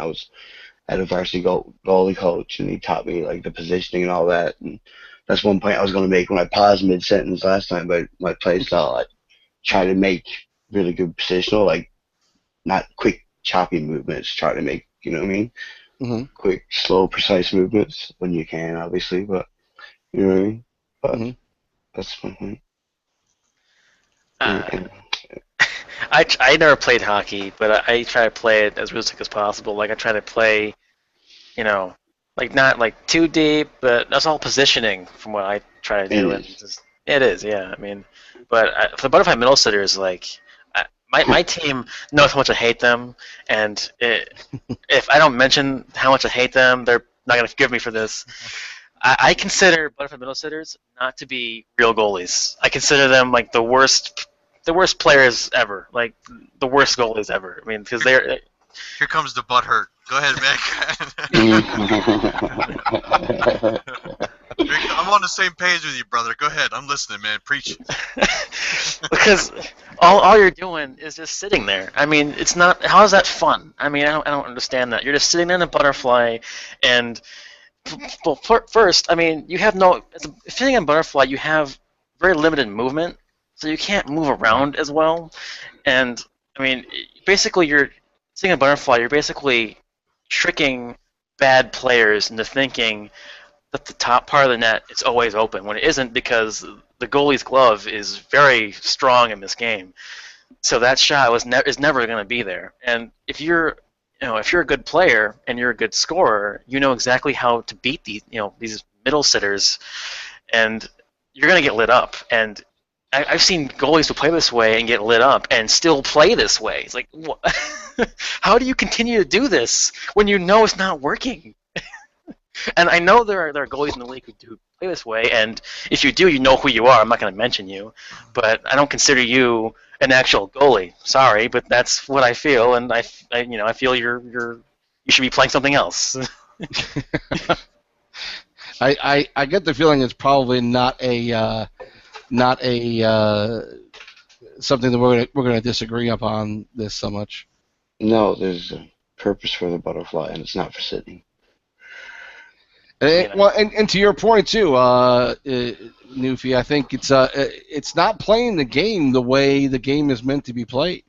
had a varsity goalie coach, and he taught me like the positioning and all that. And that's one point I was going to make when I paused mid sentence last time. But my play style, I try to make really good positional, like not quick choppy movements. Try to make, you know what I mean, Mm-hmm. quick, slow, precise movements when you can, obviously. But you know what I mean. But Mm-hmm. that's my point. Uh, And, I never played hockey, but I try to play it as realistic as possible. Like I try to play, like not like too deep, but that's all positioning from what I try to it do. And is. it is, yeah. I mean, but for the butterfly middle sitters, like my team knows how much I hate them, and if I don't mention how much I hate them, they're not gonna forgive me for this. I consider butterfly middle sitters not to be real goalies. I consider them like the worst players ever, like the worst goalies ever. I mean, because they're Here comes the butt hurt. Go ahead, Mac. I'm on the same page with you, brother. Go ahead. I'm listening, man. Preach. because all you're doing is just sitting there. I mean, it's not. How is that fun? I mean, I don't understand that. You're just sitting there in a butterfly, and well, first, I mean, you have no. Sitting in butterfly, you have very limited movement, so you can't move around as well. And I mean, basically, you're sitting in butterfly. You're basically tricking bad players into thinking that the top part of the net is always open when it isn't, because the goalie's glove is very strong in this game. So that shot is never going to be there. And if you're a good player and you're a good scorer, you know exactly how to beat these middle sitters, and you're going to get lit up. And I've seen goalies who play this way and get lit up and still play this way. It's like, what? How do you continue to do this when you know it's not working? And I know there are goalies in the league who play this way, and if you do, you know who you are. I'm not going to mention you, but I don't consider you an actual goalie. Sorry, but that's what I feel, and I feel you should be playing something else. I get the feeling it's probably not a something that we're gonna disagree upon this so much. No, there's a purpose for the butterfly, and it's not for sitting. And to your point too, Newfie, I think it's not playing the game the way the game is meant to be played.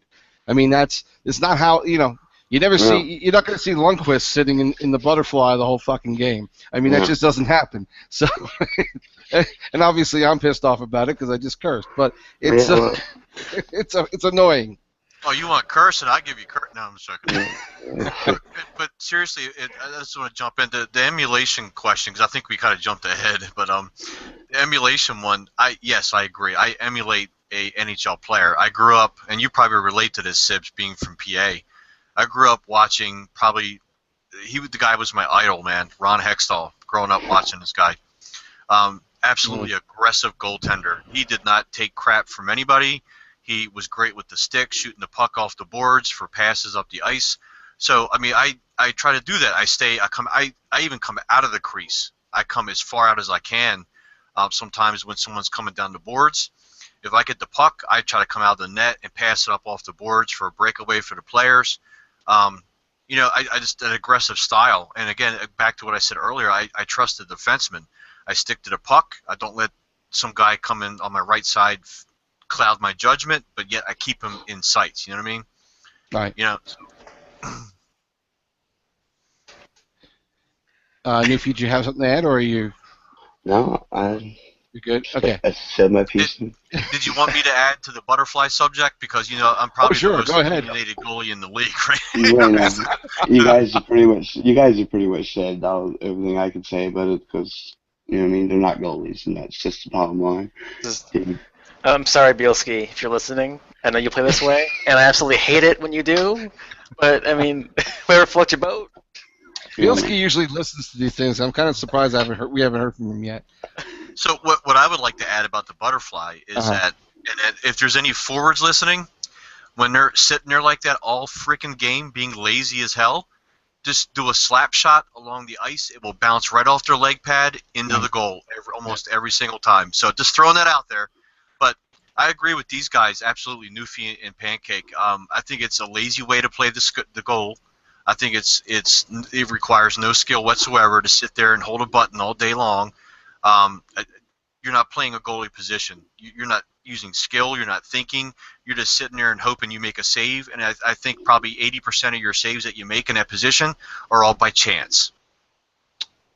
I mean, it's not how you never see. You're not going to see Lundqvist sitting in the butterfly the whole fucking game. I mean, that just doesn't happen. So, and obviously I'm pissed off about it because I just cursed. But it's it's annoying. Oh, you want curse, and I give you curse. No, I'm just joking. But seriously, I just want to jump into the emulation question because I think we kind of jumped ahead. But the emulation one, yes, I agree. I emulate a NHL player. I grew up, and you probably relate to this, Sibs, being from PA. I grew up watching the guy was my idol, man, Ron Hextall. Growing up watching this guy, absolutely aggressive goaltender. He did not take crap from anybody. He was great with the stick, shooting the puck off the boards for passes up the ice. So, I mean, I try to do that. I even come out of the crease. I come as far out as I can. Sometimes when someone's coming down the boards, if I get the puck, I try to come out of the net and pass it up off the boards for a breakaway for the players. I just an aggressive style. And again, back to what I said earlier, I trust the defenseman. I stick to the puck. I don't let some guy come in on my right side cloud my judgment, but yet I keep him in sight. You know what I mean? Right. Newfie, do you have something to add, or are you? No, You're good. Okay. I said my piece. Did you want me to add to the butterfly subject because I'm probably the most eliminated goalie in the league, right? You guys are pretty much said everything I could say about it because you know what I mean. They're not goalies, and that's just the bottom line. I'm sorry, Bielski, if you're listening. I know you play this way, and I absolutely hate it when you do. But I mean, whatever floats your boat. Bielski usually listens to these things. I'm kind of surprised we haven't heard from him yet. So what I would like to add about the butterfly is that if there's any forwards listening, when they're sitting there like that all freaking game, being lazy as hell, just do a slap shot along the ice. It will bounce right off their leg pad into the goal almost every single time. So just throwing that out there. But I agree with these guys, absolutely, NeWFie and Pancake. I think it's a lazy way to play the goal. I think it requires no skill whatsoever to sit there and hold a button all day long. You're not playing a goalie position. You're not using skill. You're not thinking. You're just sitting there and hoping you make a save. And I think probably 80% of your saves that you make in that position are all by chance.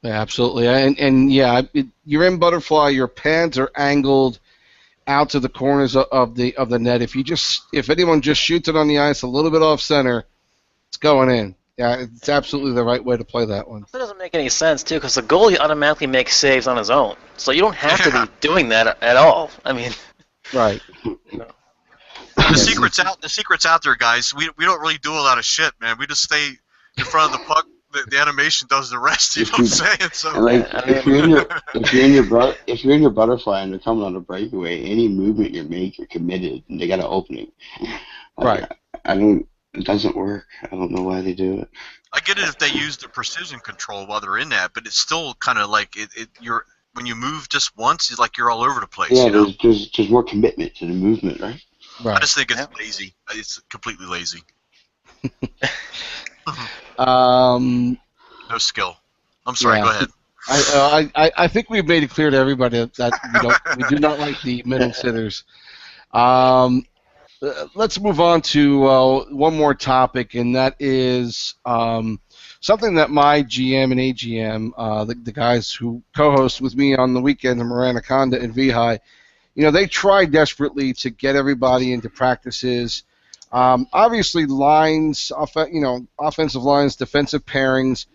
Yeah, absolutely. And yeah, you're in butterfly. Your pads are angled out to the corners of the net. If anyone just shoots it on the ice a little bit off center, it's going in. Yeah, it's absolutely the right way to play that one. That doesn't make any sense, too, because the goalie automatically makes saves on his own. So you don't have to be doing that at all. I mean, right. The secret's out there, guys. We don't really do a lot of shit, man. We just stay in front of the puck. The animation does the rest. You know what I'm saying? So, like, if you're in your butterfly and they're coming on a breakaway, any movement you make, you're committed, and they got an opening. Right. It doesn't work. I don't know why they do it. I get it if they use the precision control while they're in that, but it's still kind of like you're when you move just once, it's like you're all over the place. Yeah, you know? there's more commitment to the movement, right? I just think it's lazy. It's completely lazy. No skill. I'm sorry. Go ahead. I think we've made it clear to everybody that we do not like the middle sitters. Let's move on to one more topic, and that is something that my GM and AGM, the guys who co-host with me on the weekend, Anaconda and Vihai, they try desperately to get everybody into practices. Obviously, lines, offensive lines, defensive pairings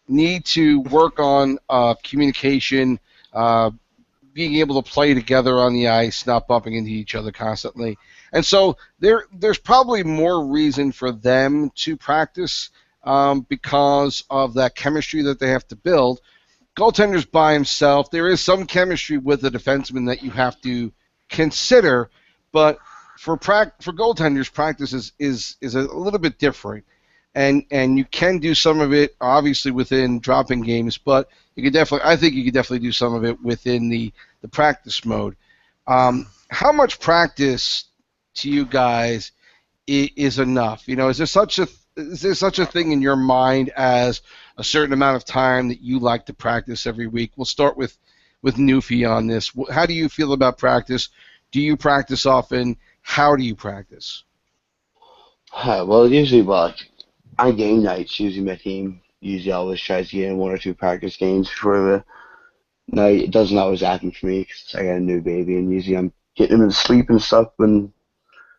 need to work on communication, being able to play together on the ice, not bumping into each other constantly. And so there's probably more reason for them to practice because of that chemistry that they have to build. Goaltender's by himself. There is some chemistry with the defenseman that you have to consider, but for goaltenders, practice is a little bit different. And you can do some of it, obviously, within dropping games, but I think you could definitely do some of it within the practice mode. How much practice to you guys is enough? Is there such a thing in your mind as a certain amount of time that you like to practice every week? We'll start with NeWFie on this. How do you feel about practice? Do you practice often? How do you practice? Well, usually, on game nights, usually my team always tries to get in one or two practice games before the night. It doesn't always happen for me because I got a new baby, and usually I'm getting him to sleep and stuff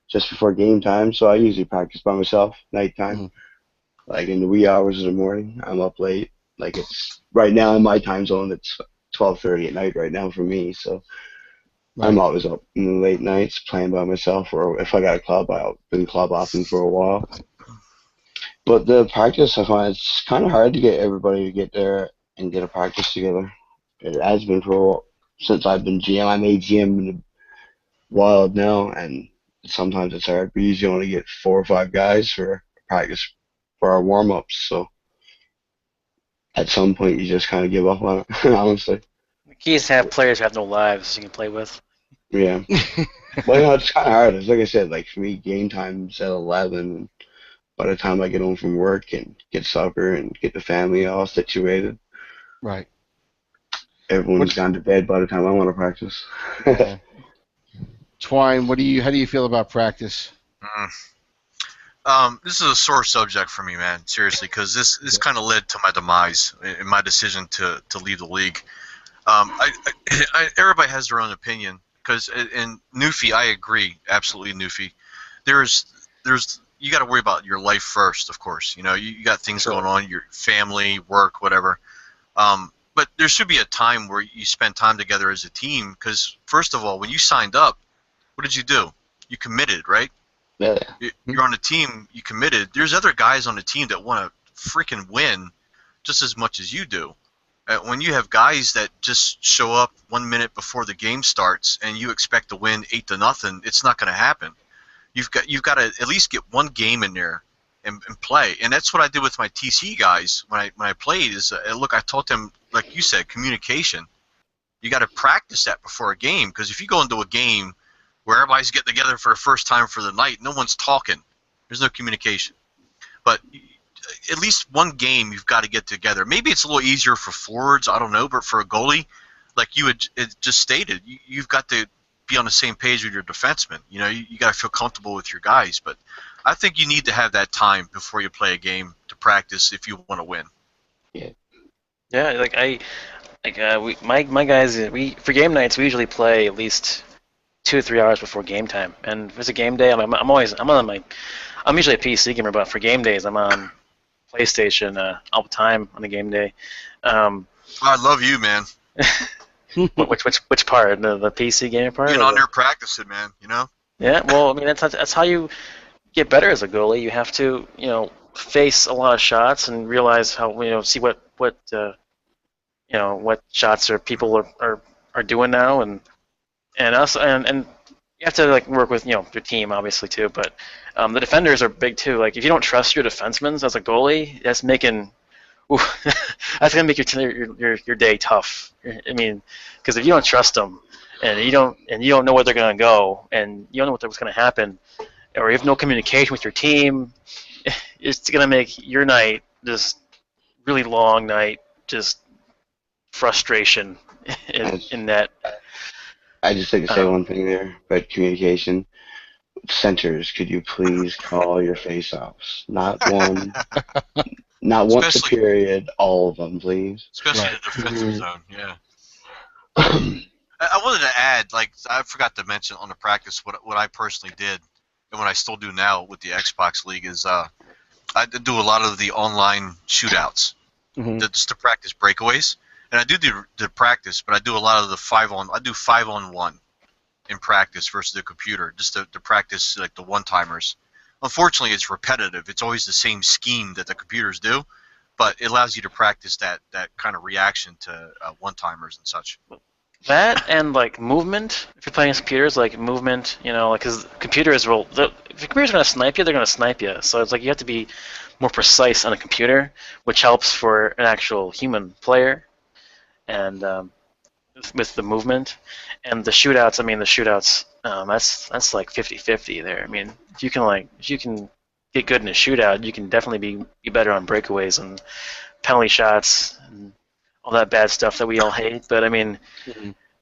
just before game time. So I usually practice by myself nighttime. Mm-hmm. Like in the wee hours of the morning, I'm up late. Like it's right now in my time zone, it's 12:30 at night right now for me. So right. I'm always up in the late nights playing by myself, or if I got a club, I've been club hopping for a while. But the practice, I find it's kind of hard to get everybody to get there and get a practice together. It has been since I've been GM. I made GM in the wild now, and sometimes it's hard. We usually only get 4 or 5 guys for practice for our warm-ups, so at some point you just kind of give up on it, honestly. The key is to have players who have no lives you can play with. Yeah. Well, it's kind of hard. It's like I said, like for me, game time's at 11. By the time I get home from work and get supper and get the family all situated, right, everyone's gone to bed by the time I want to practice. Twine, how do you feel about practice? This is a sore subject for me, man. Seriously, because this kind of led to my demise in my decision to leave the league. Everybody has their own opinion. Because in NeWFie, I agree, absolutely NeWFie. You got to worry about your life first, of course. You got things going on, your family, work, whatever. But there should be a time where you spend time together as a team. Because first of all, when you signed up, what did you do? You committed, right? Yeah. You're on a team. You committed. There's other guys on the team that want to freaking win just as much as you do. When you have guys that just show up 1 minute before the game starts and you expect to win 8-0, it's not going to happen. you've got to at least get one game in there and play. And that's what I did with my TC guys when I played. Is look, I taught them, like you said, communication. You got to practice that before a game, because if you go into a game where everybody's getting together for the first time for the night, no one's talking. There's no communication. But at least one game you've got to get together. Maybe it's a little easier for forwards, I don't know, but for a goalie, like you had just stated, you've got to be on the same page with your defenseman. You know, you got to feel comfortable with your guys. But I think you need to have that time before you play a game to practice if you want to win. Yeah. Yeah, my guys, for game nights we usually play at least 2 or 3 hours before game time. And if it's a game day, I'm usually a PC gamer, but for game days I'm on PlayStation all the time on the game day. I love you, man. Which part? The PC gamer part? Being on there practicing, man. You know. Yeah. Well, I mean that's how you get better as a goalie. You have to face a lot of shots and realize how see what shots people are doing now, and you have to work with your team obviously too, but the defenders are big too. Like if you don't trust your defensemen as a goalie, that's gonna make your day tough. I mean, because if you don't trust them and you don't know where they're gonna go and you don't know what's gonna happen, or you have no communication with your team, it's gonna make your night just really long night, just frustration in that. I just like to say one thing there about communication. Centers, could you please call your face-offs? Not one, not once a period, all of them, please. Especially the defensive zone, yeah. I wanted to add, I forgot to mention on the practice what I personally did, and what I still do now with the Xbox League is I do a lot of the online shootouts, just to practice breakaways. And I do the practice, but I do a lot of the 5-on-1 in practice versus the computer, just to practice the one-timers. Unfortunately, it's repetitive. It's always the same scheme that the computers do, but it allows you to practice that kind of reaction to one-timers and such. That and movement. If you're playing with computers, movement, because computers if the computers are gonna snipe you, they're gonna snipe you. So it's you have to be more precise on a computer, which helps for an actual human player. And with the movement and the shootouts, that's like 50-50 there. I mean, if you can get good in a shootout, you can definitely be better on breakaways and penalty shots and all that bad stuff that we all hate. But I mean,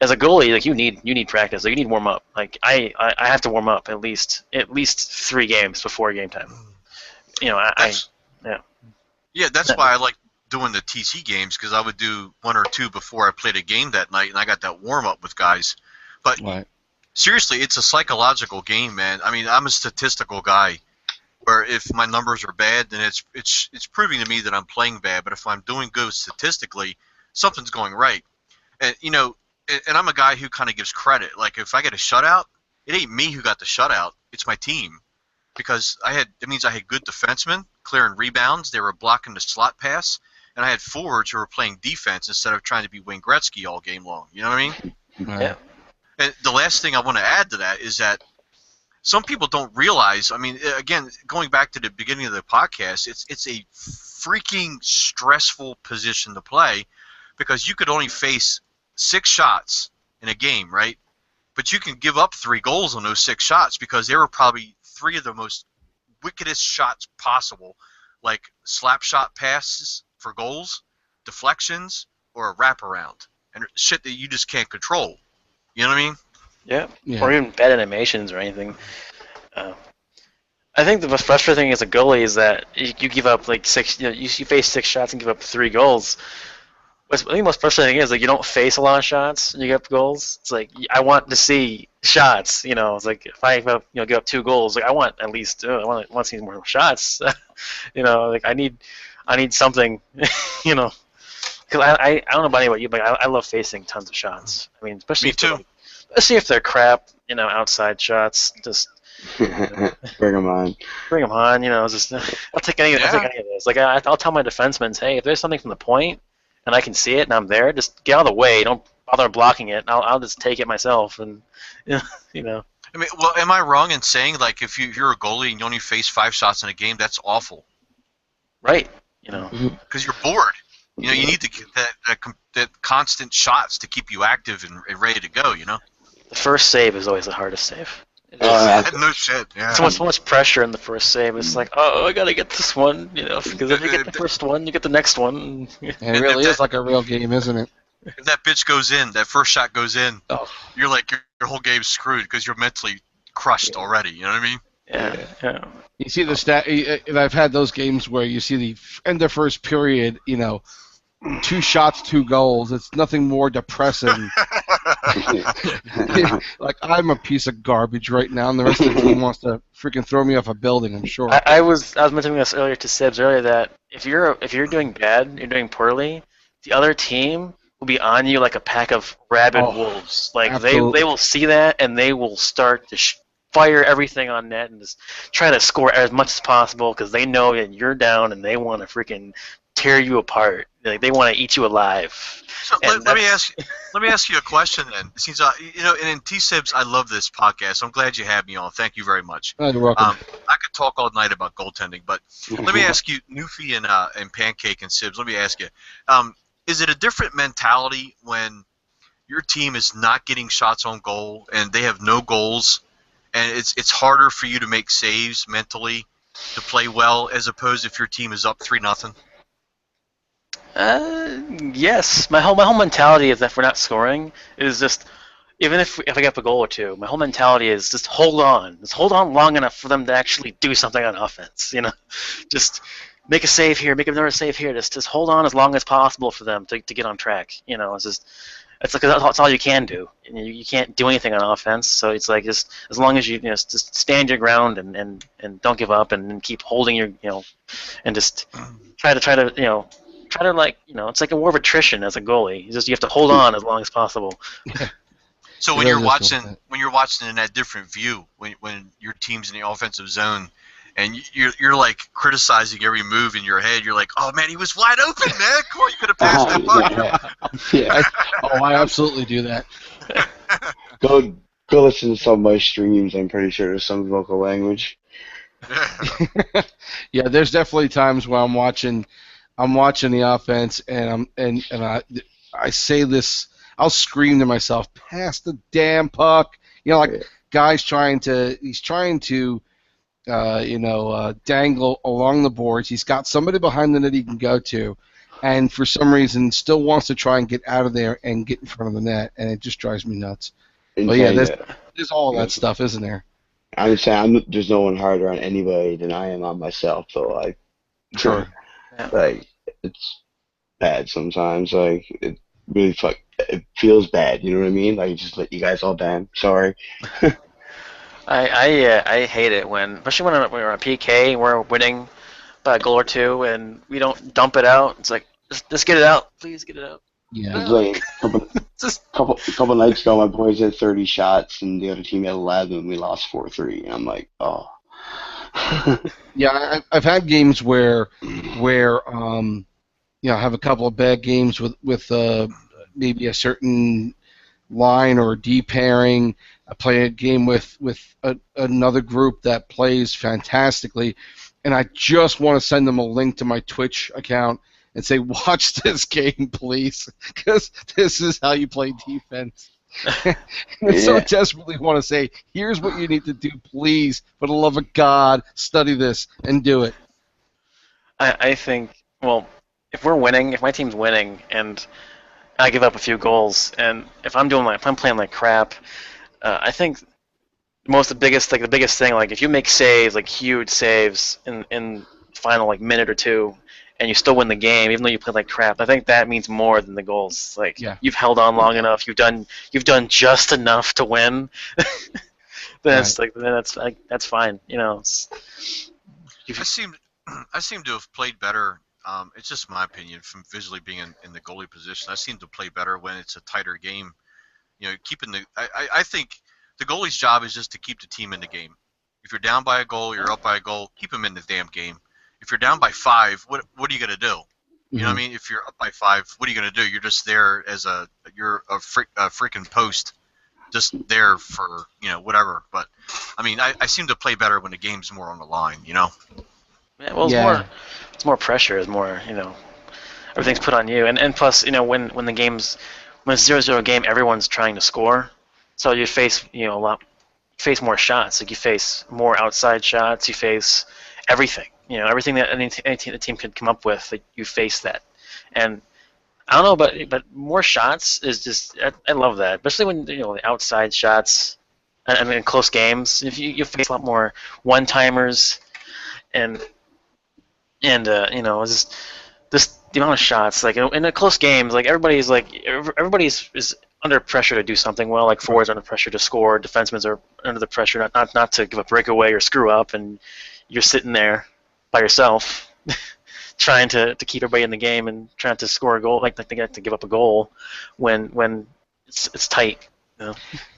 as a goalie, you need practice. You need warm up. I have to warm up at least 3 games before game time. Yeah, that's why I like doing the TC games, because I would do 1 or 2 before I played a game that night, and I got that warm up with guys. But seriously, it's a psychological game, man. I mean, I'm a statistical guy, where if my numbers are bad, then it's proving to me that I'm playing bad. But if I'm doing good statistically, something's going right. And and I'm a guy who kind of gives credit. Like if I get a shutout, it ain't me who got the shutout; it's my team, because it means I had good defensemen clearing rebounds. They were blocking the slot pass. And I had forwards who were playing defense instead of trying to be Wayne Gretzky all game long. You know what I mean? Yeah. And the last thing I want to add to that is that some people don't realize. I mean, again, going back to the beginning of the podcast, it's a freaking stressful position to play, because you could only face 6 shots in a game, right? But you can give up 3 goals on those 6 shots, because they were probably 3 of the most wickedest shots possible, like slap shot passes for goals, deflections, or a wraparound, and shit that you just can't control. You know what I mean? Yeah. Or even bad animations or anything. I think the most frustrating thing as a goalie is that you give up 6. You face 6 shots and give up 3 goals. I think the most frustrating is you don't face a lot of shots and you give up goals. It's I want to see shots. It's if I give up 2 goals, I want at least I want to see more shots. I need something, because I don't know about anybody, you, but I love facing tons of shots. I mean, especially if they're crap, outside shots. Just bring them on. Bring them on. Just I'll take any of those. I'll tell my defensemen, hey, if there's something from the point and I can see it and I'm there, just get out of the way. Don't bother blocking it. I'll just take it myself, and Yeah, I mean, well, am I wrong in saying like if you're a goalie and you only face 5 shots in a game, that's awful Right. You know. because you're bored. You know, you need to get that constant shots to keep you active and ready to go. You know. The first save is always the hardest save. It is. No shit. Yeah. So much pressure in the first save. It's like, oh, I gotta get this one, you know, because if you get the first one, you get the next one. It really is like a real game, isn't it? If that bitch goes in, that first shot goes in, Oh. you're like your whole game's screwed because you're mentally crushed already. You know what I mean? Yeah. You see the stat, and I've had those games where you see the end of first period, 2 shots, 2 goals. It's nothing more depressing. Like, I'm a piece of garbage right now, and the rest of the team wants to freaking throw me off a building, I'm sure. I was mentioning this earlier to Sibs earlier that if you're doing bad, you're doing poorly, the other team will be on you like a pack of rabid wolves. Like absolutely. they will see that and they will start to fire everything on net and just try to score as much as possible because they know that you're down and they want to freaking tear you apart. Like they want to eat you alive. So let me ask you a question then. Since and in T-Sibs, I love this podcast. So I'm glad you had me on. Thank you very much. You're welcome. I could talk all night about goaltending, but let me ask you, NeWFie and Pancake and Sibs. Let me ask you, is it a different mentality when your team is not getting shots on goal and they have no goals, and it's harder for you to make saves mentally to play well as opposed if your team is up 3-0? Yes. My whole mentality is that if we're not scoring, is just even if I get up a goal or two, my whole mentality is just hold on. Just hold on long enough for them to actually do something on offense. You know, just make a save here, make another save here. Just hold on as long as possible for them to get on track. You know, it's like that's all you can do. You can't do anything on offense, so it's like just as long as you just stand your ground and don't give up and keep holding your and just try to it's like a war of attrition as a goalie. You have to hold on as long as possible. So when you're watching in that different view, when your team's in the offensive zone, and you're like criticizing every move in your head, you're like, oh man, he was wide open, man. Come on, you could have passed that puck. Yeah. I absolutely do that. Go listen to some of my streams. I'm pretty sure there's some vocal language. Yeah, there's definitely times where I'm watching the offense and I say this, I'll scream to myself, pass the damn puck. He's trying to dangle along the boards. He's got somebody behind the net he can go to, and for some reason still wants to try and get out of there and get in front of the net, and it just drives me nuts. But yeah, there's all that stuff, isn't there? I would say there's no one harder on anybody than I am on myself, though. Sure. Like, it's bad sometimes. Like, it really it feels bad. You know what I mean? Like, just let you guys all down. Sorry. I hate it especially when we're on PK, we're winning by a goal or two, and we don't dump it out. It's like just get it out, please get it out. Yeah. It's like a couple nights ago, my boys had 30 shots, and the other team had 11, and we lost 4-3. And I'm like, oh. Yeah, I've had games where I have a couple of bad games with maybe a certain line or D pairing. I play a game with another group that plays fantastically, and I just want to send them a link to my Twitch account and say, watch this game, please, because this is how you play defense. I so desperately want to say, here's what you need to do, please, for the love of God, study this and do it. I think, well, if my team's winning, and I give up a few goals, and if I'm playing like crap, I think the biggest thing, like if you make saves, like huge saves in the final like minute or two, and you still win the game, even though you play like crap, I think that means more than the goals. Like you've held on long enough, you've done just enough to win. That's fine. I seem to have played better. It's just my opinion from visually being in the goalie position. I seem to play better when it's a tighter game. I think the goalie's job is just to keep the team in the game. If you're down by a goal, you're up by a goal, keep them in the damn game. If you're down by 5, what are you gonna do? You know what I mean? If you're up by 5, what are you gonna do? You're just there as you're a freaking post just there for whatever. But I mean, I seem to play better when the game's more on the line. Yeah, well, it's more pressure. It's more everything's put on you, and plus when it's 0-0 game, everyone's trying to score, so you face face more shots. Like you face more outside shots. You face everything. Everything that any team could come up with. Like, you face that, and I don't know, but more shots is just I love that, especially when the outside shots. I mean, in close games, if you face a lot more one-timers, and it's just the amount of shots. Like in the close games, like everybody's is under pressure to do something well. Like forwards are under pressure to score, defensemen are under the pressure not to give a breakaway or screw up, and you're sitting there by yourself. Trying to keep everybody in the game and trying to score a goal, like they get to give up a goal when it's tight.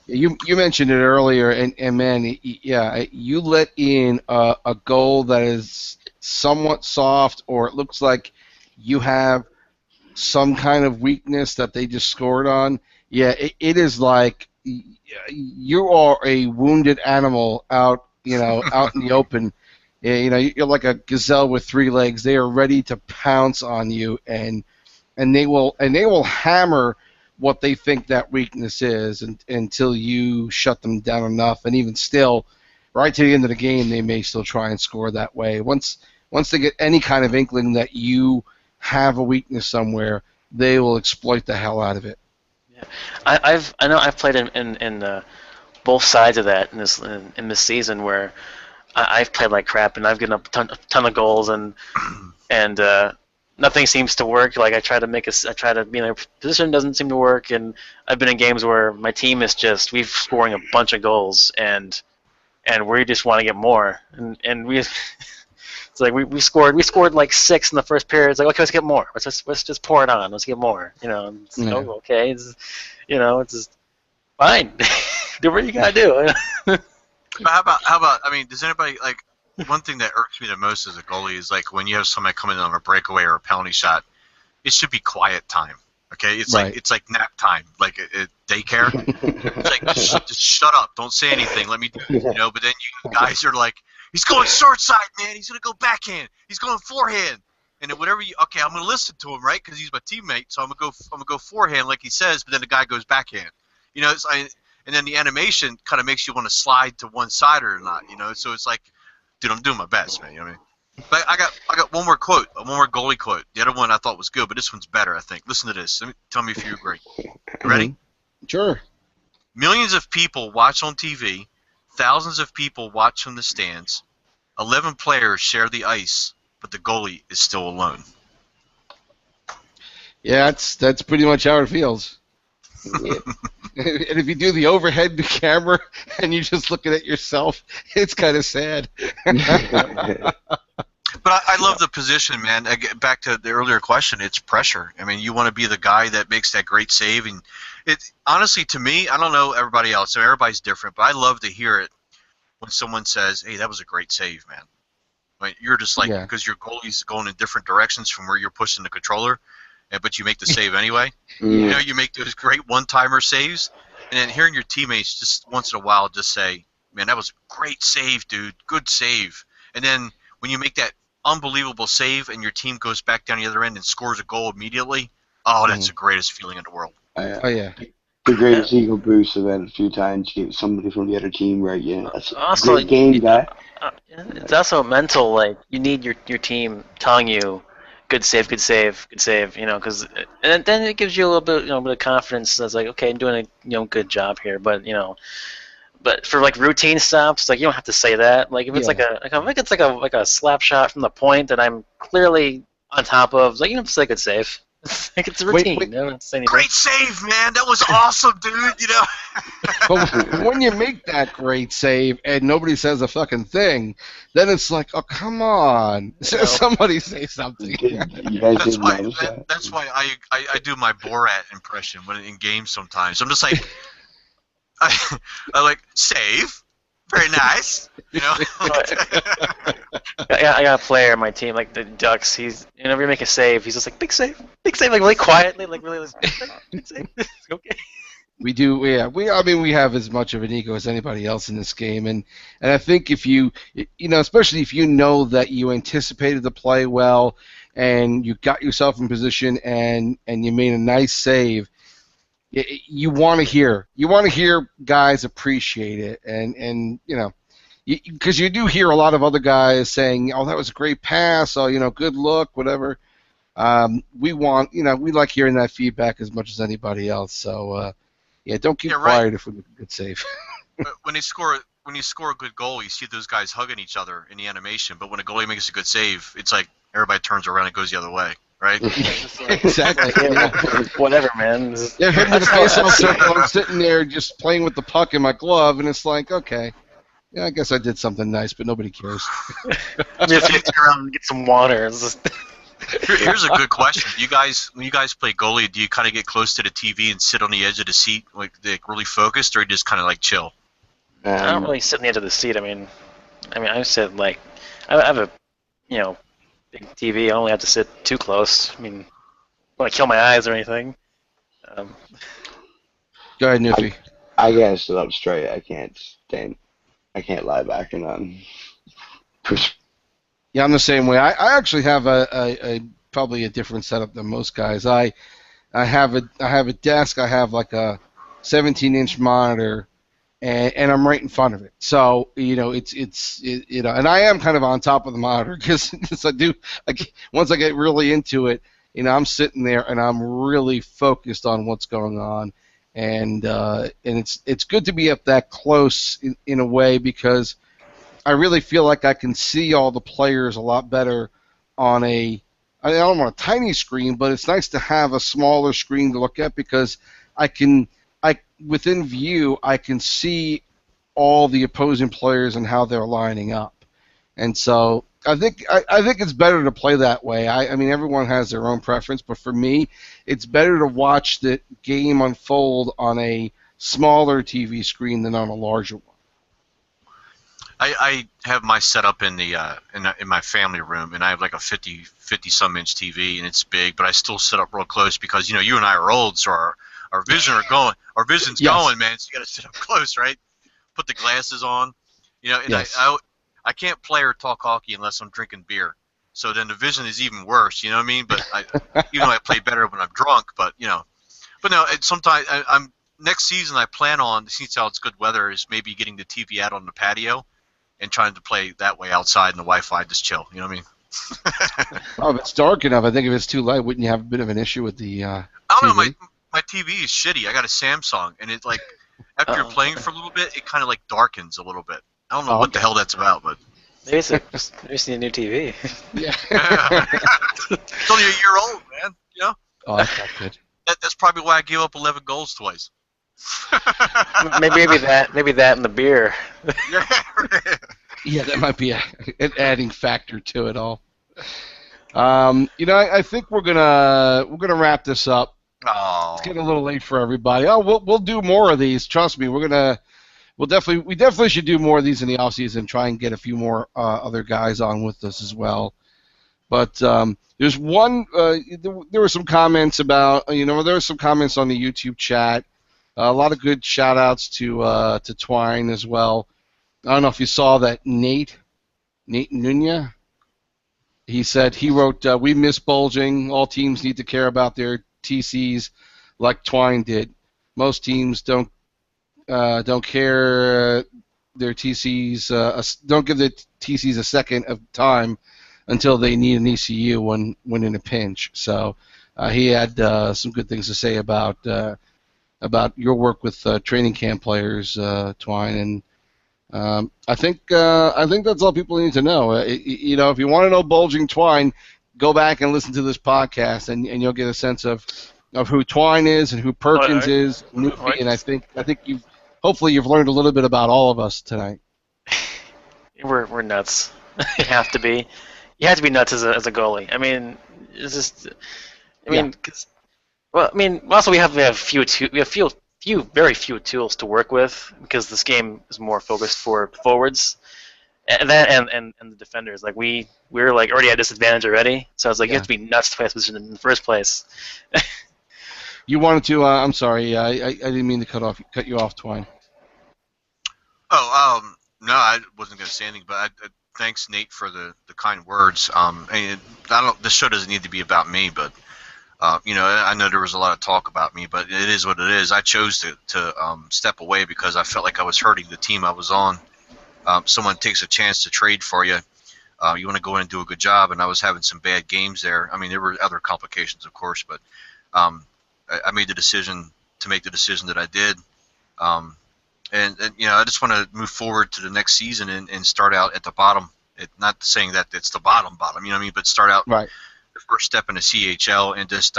You mentioned it earlier, and man, you let in a goal that is somewhat soft, or it looks like you have some kind of weakness that they just scored on. Yeah, it is like you are a wounded animal out out in the open. You're like a gazelle with 3 legs. They are ready to pounce on you, and they will hammer what they think that weakness is until you shut them down enough. And even still, right to the end of the game, they may still try and score that way. Once they get any kind of inkling that you have a weakness somewhere, they will exploit the hell out of it. Yeah, I know I've played in both sides of that in this season where. I've played like crap, and I've given up a ton of goals, and nothing seems to work. Like I try to be in a position, doesn't seem to work, and I've been in games where my team is we've scoring a bunch of goals, and we just want to get more, and we. It's like we scored like 6 in the first period. It's like, okay, let's get more. Let's just pour it on. Let's get more. Okay. It's just fine. Do what you gotta do. But how about? I mean, does anybody like? One thing that irks me the most as a goalie is like when you have somebody come in on a breakaway or a penalty shot. It should be quiet time. Okay, it's right. It's like nap time, like at daycare. It's like just shut up, don't say anything. Let me do it, But then you guys are like, he's going short side, man. He's gonna go backhand. He's going forehand. And then whatever okay, I'm gonna listen to him, right? Because he's my teammate, so I'm gonna go forehand like he says. But then the guy goes backhand. And then the animation kind of makes you want to slide to one side or not, So it's like, dude, I'm doing my best, man. You know what I mean? But I got one more quote, one more goalie quote. The other one I thought was good, but this one's better, I think. Listen to this. Tell me if you agree. You ready? Sure. Millions of people watch on TV. Thousands of people watch from the stands. 11 players share the ice, but the goalie is still alone. Yeah, that's pretty much how it feels. Yeah. And if you do the overhead camera and you're just looking at yourself, it's kind of sad. But I love the position, man. Back to the earlier question, it's pressure. I mean, you want to be the guy that makes that great save. And it honestly, to me, I don't know everybody else. So everybody's different, but I love to hear it when someone says, hey, that was a great save, man. Right? You're just like, because your goalie's going in different directions from where you're pushing the controller, but you make the save anyway. You make those great one-timer saves. And then hearing your teammates just once in a while just say, man, that was a great save, dude. Good save. And then when you make that unbelievable save and your team goes back down the other end and scores a goal immediately, oh, that's the greatest feeling in the world. Oh, yeah. The greatest ego boost I've had a few times, get somebody from the other team right, That's also, a great game, guy. It's also mental, like, you need your team telling you, good save, good save, good save, because and then it gives you a little bit, bit of confidence. That's like, okay, I'm doing a, good job here. But but for like routine stops, like you don't have to say that. Like if it's like a slap shot from the point that I'm clearly on top of, like you don't have to say good save. Like it's a routine. Wait. Don't have to say anything. Great save, man. That was awesome, dude. But when you make that great save and nobody says a fucking thing, then it's like, oh, come on. Somebody say something. That's why I do my Borat impression when in games sometimes. I'm just like, I like, save. Very nice. I got a player on my team, like the Ducks. He's whenever you make a save, he's just like big save, like really quietly, like really big save. Okay. We do, yeah. I mean, we have as much of an ego as anybody else in this game, and I think if you, especially if you know that you anticipated the play well, and you got yourself in position, and you made a nice save, you want to hear guys appreciate it, and because you do hear a lot of other guys saying, "Oh, that was a great pass," "Oh, good look," whatever. We like hearing that feedback as much as anybody else. So. Yeah, don't keep quiet if we make a good save. When you score a good goal, you see those guys hugging each other in the animation. But when a goalie makes a good save, it's like everybody turns around and goes the other way, right? Exactly. Whatever, man. Yeah, him in the face-off circle. I'm sitting there just playing with the puck in my glove, and it's like, okay, yeah, I guess I did something nice, but nobody cares. Just get around and get some water. Here's a good question. When you guys play goalie, do you kind of get close to the TV and sit on the edge of the seat, like really focused, or you just kind of like chill? I don't really sit on the edge of the seat. I mean, I sit like I have a big TV. I only have to sit too close. I mean, I want to kill my eyes or anything. Go ahead, NeWFie. I gotta sit up straight. I can't lie back or nothing. Yeah, I'm the same way. I actually have a probably a different setup than most guys. I have a desk. I have like a 17-inch monitor, and I'm right in front of it. So and I am kind of on top of the monitor because once I get really into it, I'm sitting there and I'm really focused on what's going on, and it's good to be up that close in a way because I really feel like I can see all the players a lot better on I don't want a tiny screen, but it's nice to have a smaller screen to look at because within view, I can see all the opposing players and how they're lining up. And so I think it's better to play that way. I mean, everyone has their own preference, but for me, it's better to watch the game unfold on a smaller TV screen than on a larger one. I have my setup in my family room, and I have like a 50 some inch TV, and it's big, but I still sit up real close because you and I are old, so our vision's Yes. going, man. So you got to sit up close, right? Put the glasses on, and Yes. I can't play or talk hockey unless I'm drinking beer. So then the vision is even worse, you know what I mean? But even though I play better when I'm drunk, but no. Sometimes next season I plan on, since it's good weather, is maybe getting the TV out on the patio and trying to play that way outside and the Wi-Fi, just chill. You know what I mean? Oh, if it's dark enough, I think if it's too light, wouldn't you have a bit of an issue with the I don't know. TV? My TV is shitty. I got a Samsung, and it like after you're playing for a little bit, it kind of like darkens a little bit. I don't know what the hell that's about, but Maybe it's just need a new TV. Yeah. it's only a year old, man. Oh, that's not good. That's probably why I gave up 11 goals twice. maybe that and the beer. Yeah, that might be an adding factor to it all. I think we're gonna wrap this up. Oh. It's getting a little late for everybody. Oh, we'll do more of these. Trust me, we definitely should do more of these in the offseason. Try and get a few more other guys on with us as well. But there's one. There were some comments about. There were some comments on the YouTube chat. A lot of good shout outs to Twine as well. I don't know if you saw that Nate Nunya. He said he wrote, "We miss bulging. All teams need to care about their TCs like Twine did. Most teams don't care their TCs. Don't give the TCs a second of time until they need an ECU when in a pinch." So he had some good things to say about your work with training camp players, Twine, and I think that's all people need to know. If you want to know bulging Twine, go back and listen to this podcast, and you'll get a sense of who Twine is and who Perkins is, and I think hopefully you've learned a little bit about all of us tonight. We're nuts. You have to be. You have to be nuts as a goalie. I mean, it's just. Also we have very few tools to work with because this game is more focused for forwards, and the defenders. Like we're like already at disadvantage already, so it's like you have to be nuts to play this position in the first place. You wanted to? I'm sorry. I didn't mean to cut you off, Twine. Oh, no, I wasn't going to say anything, but thanks, Nate, for the kind words. And I don't. This show doesn't need to be about me, but I know there was a lot of talk about me, but it is what it is. I chose to step away because I felt like I was hurting the team I was on. Someone takes a chance to trade for you. You want to go in and do a good job, and I was having some bad games there. I mean, there were other complications, of course, but I made the decision to make the decision that I did. And I just want to move forward to the next season and start out at the bottom. Not saying that it's the bottom, you know what I mean, but start out right. The first step in the CHL and just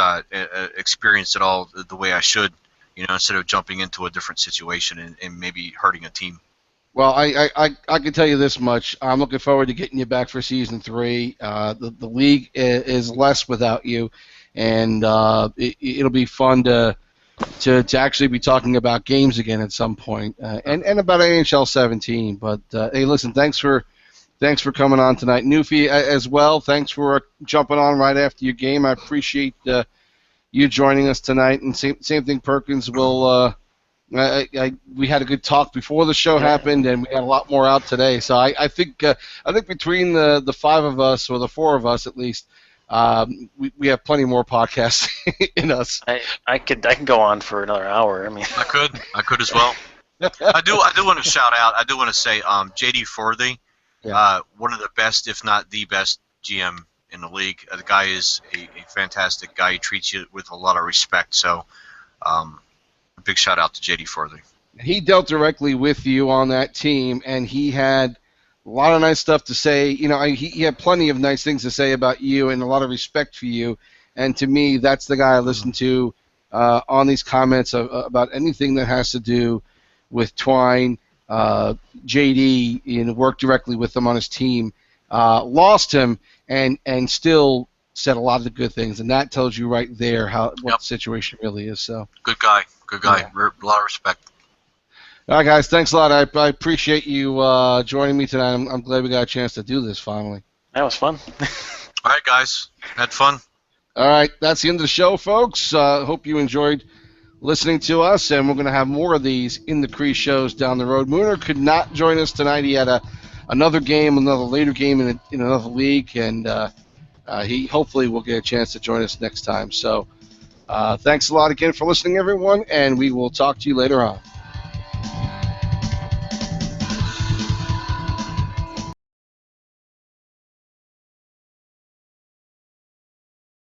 experience it all the way I should, instead of jumping into a different situation and maybe hurting a team. Well, I can tell you this much. I'm looking forward to getting you back for season 3. The league is less without you, and it'll be fun to actually be talking about games again at some point, and about NHL 17. But hey, listen, thanks for coming on tonight, NeWFie, as well. Thanks for jumping on right after your game. I appreciate you joining us tonight. And same thing, Perkins. We had a good talk before the show happened, and we got a lot more out today. So I think between the 5 of us, or the 4 of us at least, we have plenty more podcasts in us. I can go on for another hour. I mean, I could as well. I do want to shout out. I do want to say, JD Forthy, one of the best, if not the best GM in the league. The guy is a fantastic guy. He treats you with a lot of respect. So, a big shout out to JD Forthy. He dealt directly with you on that team, and he had a lot of nice stuff to say. He had plenty of nice things to say about you and a lot of respect for you. And to me, that's the guy I listen to on these comments about anything that has to do with Twine. JD, worked directly with him on his team, lost him, and still said a lot of the good things. And that tells you right there what the situation really is. So good guy. Yeah. A lot of respect. All right, guys, thanks a lot. I appreciate you joining me tonight. I'm glad we got a chance to do this finally. That was fun. All right, guys, had fun. All right, that's the end of the show, folks. Hope you enjoyed listening to us, and we're going to have more of these in the CREASE shows down the road. Mooner could not join us tonight. He had another later game in another league, and he hopefully will get a chance to join us next time. So thanks a lot again for listening, everyone, and we will talk to you later on.